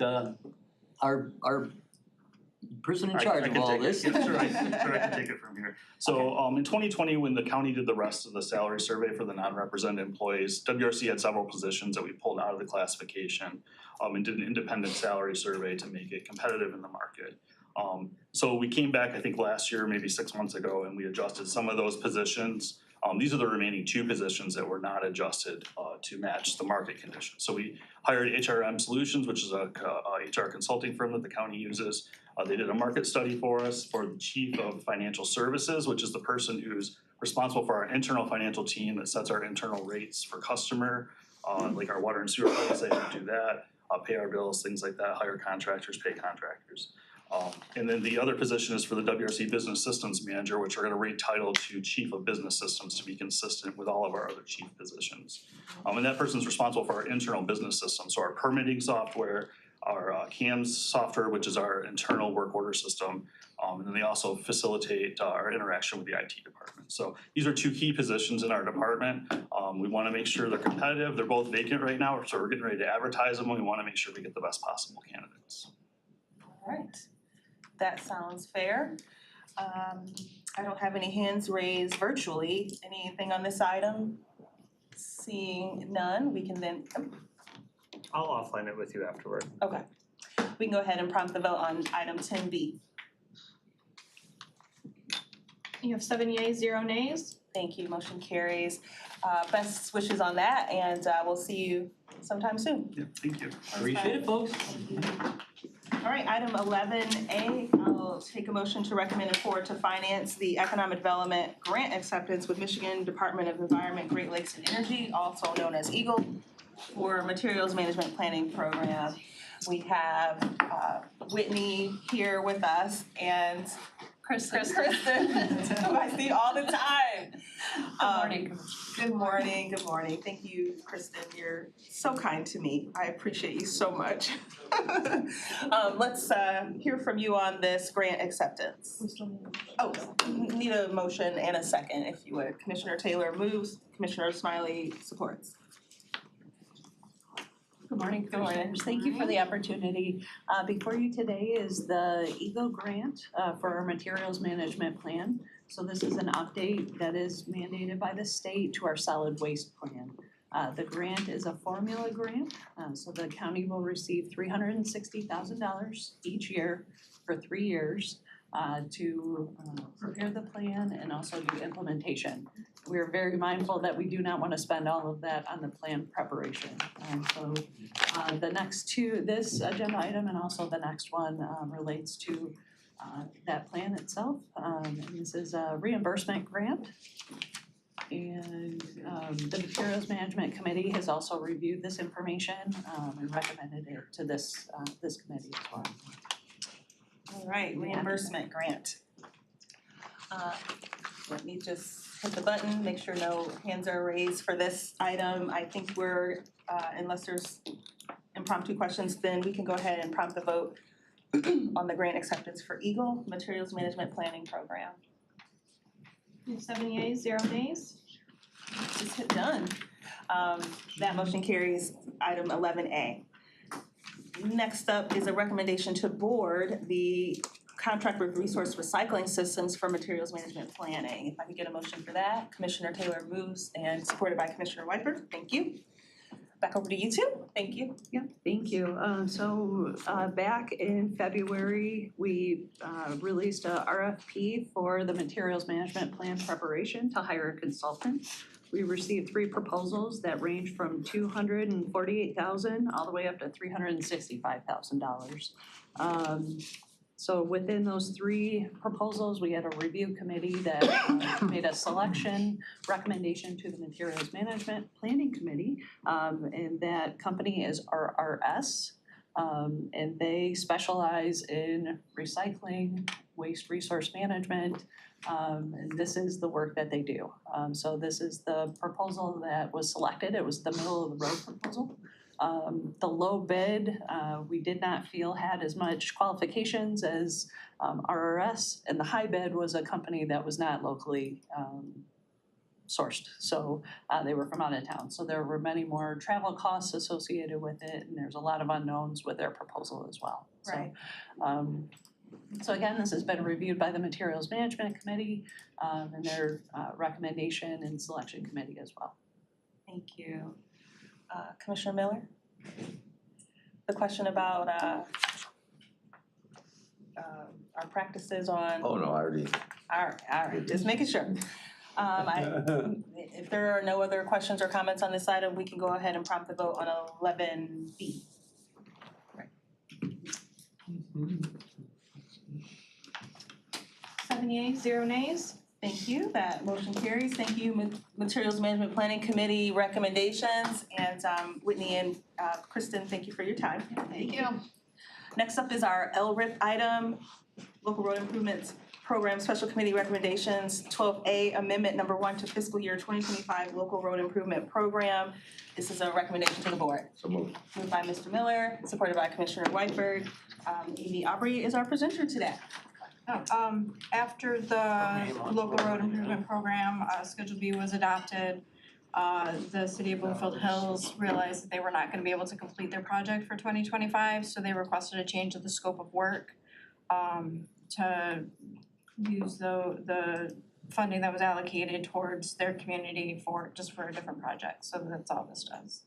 our person in charge of all this. Yes, sure, I can take it from here. So in 2020, when the county did the rest of the salary survey for the non-represented employees, WRC had several positions that we pulled out of the classification and did an independent salary survey to make it competitive in the market. So we came back, I think last year, maybe 6 months ago, and we adjusted some of those positions. These are the remaining 2 positions that were not adjusted to match the market conditions. So we hired HRM Solutions, which is a HR consulting firm that the county uses. They did a market study for us for the Chief of Financial Services, which is the person who's responsible for our internal financial team that sets our internal rates for customer, like our water and sewer rates, they have to do that. pay our bills, things like that, hire contractors, pay contractors. And then the other position is for the WRC Business Systems Manager, which are gonna retitle to Chief of Business Systems to be consistent with all of our other chief positions. And that person's responsible for our internal business systems, so our permitting software, our CAMS software, which is our internal work order system, and then they also facilitate our interaction with the IT department. So these are two key positions in our department. We wanna make sure they're competitive. They're both vacant right now, so we're getting ready to advertise them, and we wanna make sure we get the best possible candidates. All right, that sounds fair. I don't have any hands raised virtually. Anything on this item? Seeing none, we can then, I'll offline it with you afterward. okay. We can go ahead and prompt the vote on item 10B. You have 7 yeas, 0 nays. Thank you, motion carries. Best wishes on that, and we'll see you sometime soon. Yeah, thank you. Appreciate it, folks. All right, item 11A, I'll take a motion to recommend and forward to finance the Economic Development Grant Acceptance with Michigan Department of Environment, Great Lakes and Energy, also known as EAGLE, for Materials Management Planning Program. We have Whitney here with us and Kristen, who I see all the time. Good morning. Good morning, good morning. Thank you, Kristen. You're so kind to me. I appreciate you so much. Let's hear from you on this grant acceptance. Oh, need a motion and a second, if you would. Commissioner Taylor moves, Commissioner Smiley supports. Good morning, Commissioners. Thank you for the opportunity. Before you today is the EAGLE grant for our materials management plan. So this is an update that is mandated by the state to our solid waste plan. The grant is a formula grant, so the county will receive $360,000 each year for 3 years to prepare the plan and also do implementation. We're very mindful that we do not want to spend all of that on the plan preparation. So the next two, this agenda item and also the next one relates to that plan itself. And this is a reimbursement grant. And the Materials Management Committee has also reviewed this information and recommended it to this committee as well. All right, reimbursement grant. Let me just hit the button, make sure no hands are raised for this item. I think we're, unless there's impromptu questions, then we can go ahead and prompt the vote on the grant acceptance for EAGLE Materials Management Planning Program. You have 7 yeas, 0 nays. Just hit done. That motion carries item 11A. Next up is a recommendation to board the contract with Resource Recycling Systems for materials management planning. If I could get a motion for that, Commissioner Taylor moves and supported by Commissioner Wiper. Thank you. Back over to you two. Thank you. Yep, thank you. Back in February, we released a RFP for the materials management plan preparation to hire a consultant. We received 3 proposals that range from $248,000 all the way up to $365,000. So within those 3 proposals, we had a review committee that made a selection recommendation to the Materials Management Planning Committee. And that company is RRS. And they specialize in recycling, waste resource management, and this is the work that they do. So this is the proposal that was selected. It was the middle of the road proposal. The low bid, we did not feel had as much qualifications as RRS, and the high bid was a company that was not locally sourced. So they were from out of town. So there were many more travel costs associated with it, and there's a lot of unknowns with their proposal as well. Right. So again, this has been reviewed by the Materials Management Committee and their recommendation and selection committee as well. Thank you. Commissioner Miller? The question about our practices on. Oh, no, I already. All right, just making sure. If there are no other questions or comments on this item, we can go ahead and prompt the vote on 11B. Right. 7 yeas, 0 nays. Thank you, that motion carries. Thank you, Materials Management Planning Committee recommendations, and Whitney and Kristen, thank you for your time. Thank you. Next up is our LRIP item, Local Road Improvements Program Special Committee Recommendations, 12A, Amendment Number 1 to Fiscal Year 2025 Local Road Improvement Program. This is a recommendation to the board. So moved. Moved by Mr. Miller, supported by Commissioner Whiteford. Amy Aubrey is our presenter today. After the local road improvement program, Schedule B was adopted, the city of Bloomfield Hills realized that they were not gonna be able to complete their project for 2025, so they requested a change of the scope of work, to use the funding that was allocated towards their community for a different project, so that's all this does.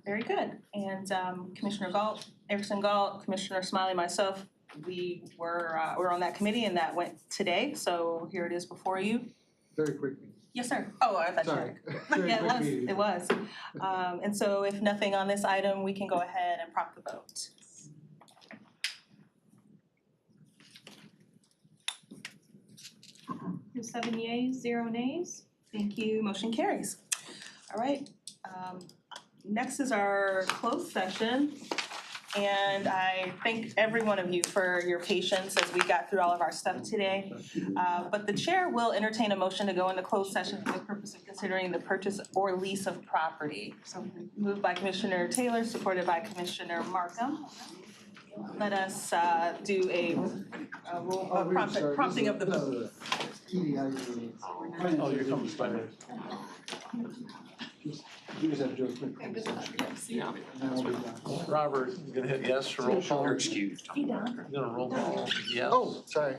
Very good. And Commissioner Galt, Erickson Galt, Commissioner Smiley, myself, we were on that committee and that went today, so here it is before you. Very quickly. Yes, sir. Oh, I thought you Sorry. were. Yeah, it was. And so if nothing on this item, we can go ahead and prompt the vote. There's 7 yeas, 0 nays. Thank you, motion carries. All right, next is our closed session. And I thank every one of you for your patience as we got through all of our stuff today. But the chair will entertain a motion to go into closed session for the purpose of considering the purchase or lease of property. So moved by Commissioner Taylor, supported by Commissioner Markham. Let us do a prompting of the vote. Oh, here comes Spider. You just have to do a quick. Yeah. Robert, you gonna hit yes for roll call? Excused. You gonna roll call yes? Oh, sorry.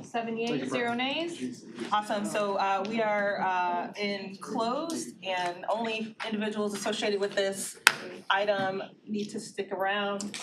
7 yeas, 0 nays. Awesome, so we are in closed and only individuals associated with this item need to stick around.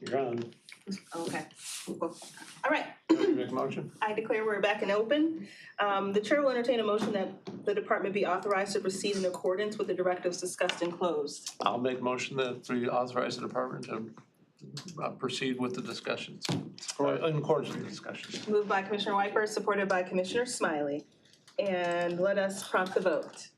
You're on. Okay. All right. Make a motion? I declare we're back and open. The chair will entertain a motion that the department be authorized to proceed in accordance with the directives discussed and closed. I'll make a motion that we authorize the department to proceed with the discussions, or in accordance with the discussions. Moved by Commissioner Whiteberg, supported by Commissioner Smiley. And let us prompt the vote.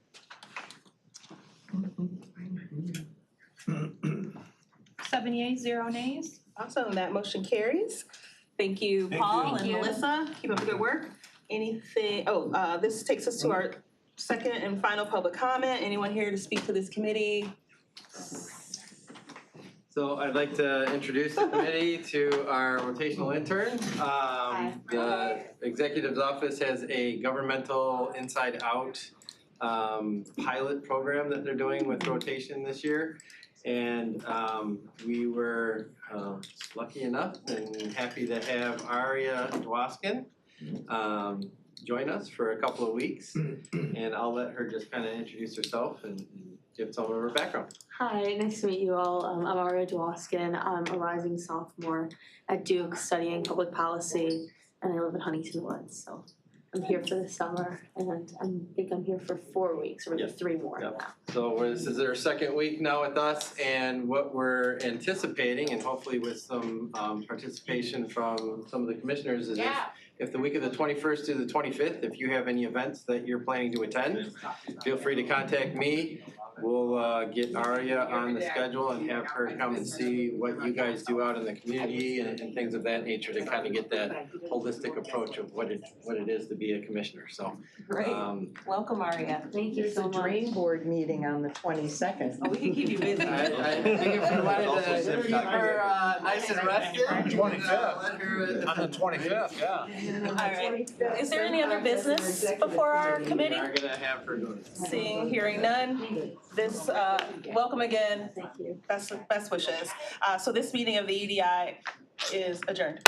7 yeas, 0 nays. Awesome, that motion carries. Thank you, Thank Paul you. and Thank you. Melissa. Keep up the good work. Anything, this takes us to our second and final public comment. Anyone here to speak to this committee? So I'd like to introduce the committee to our rotational intern. The executive's office has a governmental inside out pilot program that they're doing with rotation this year. And we were lucky enough and happy to have Aria Dwoskin join us for a couple of weeks. And I'll let her just kind of introduce herself and give some of her background. Hi, nice to meet you all. I'm Aria Dwoskin. I'm a rising sophomore at Duke studying public policy, and I live in Huntington Woods. So I'm here for the summer, and I think I'm here for 4 weeks, or maybe 3 more now. So this is our second week now with us, and what we're anticipating, and hopefully with some participation from some of the commissioners, is if the week of the 21st to the 25th, if you have any events that you're planning to attend, feel free to contact me. We'll get Aria on the schedule and have her come and see what you guys do out in the community and things of that nature to kind of get that holistic approach of what it is to be a commissioner. So Great. Welcome, Aria. Thank you so much. There's a dream board meeting on the 22nd. Oh, we can keep you busy. I think if we wanted to keep her nice and rested. 25th. On the 25th, yeah. All right. Is there any other business before our committee? We are gonna have her do it. Seeing, hearing none. This, welcome again. Thank you. Best wishes. So this meeting of the EDI is adjourned.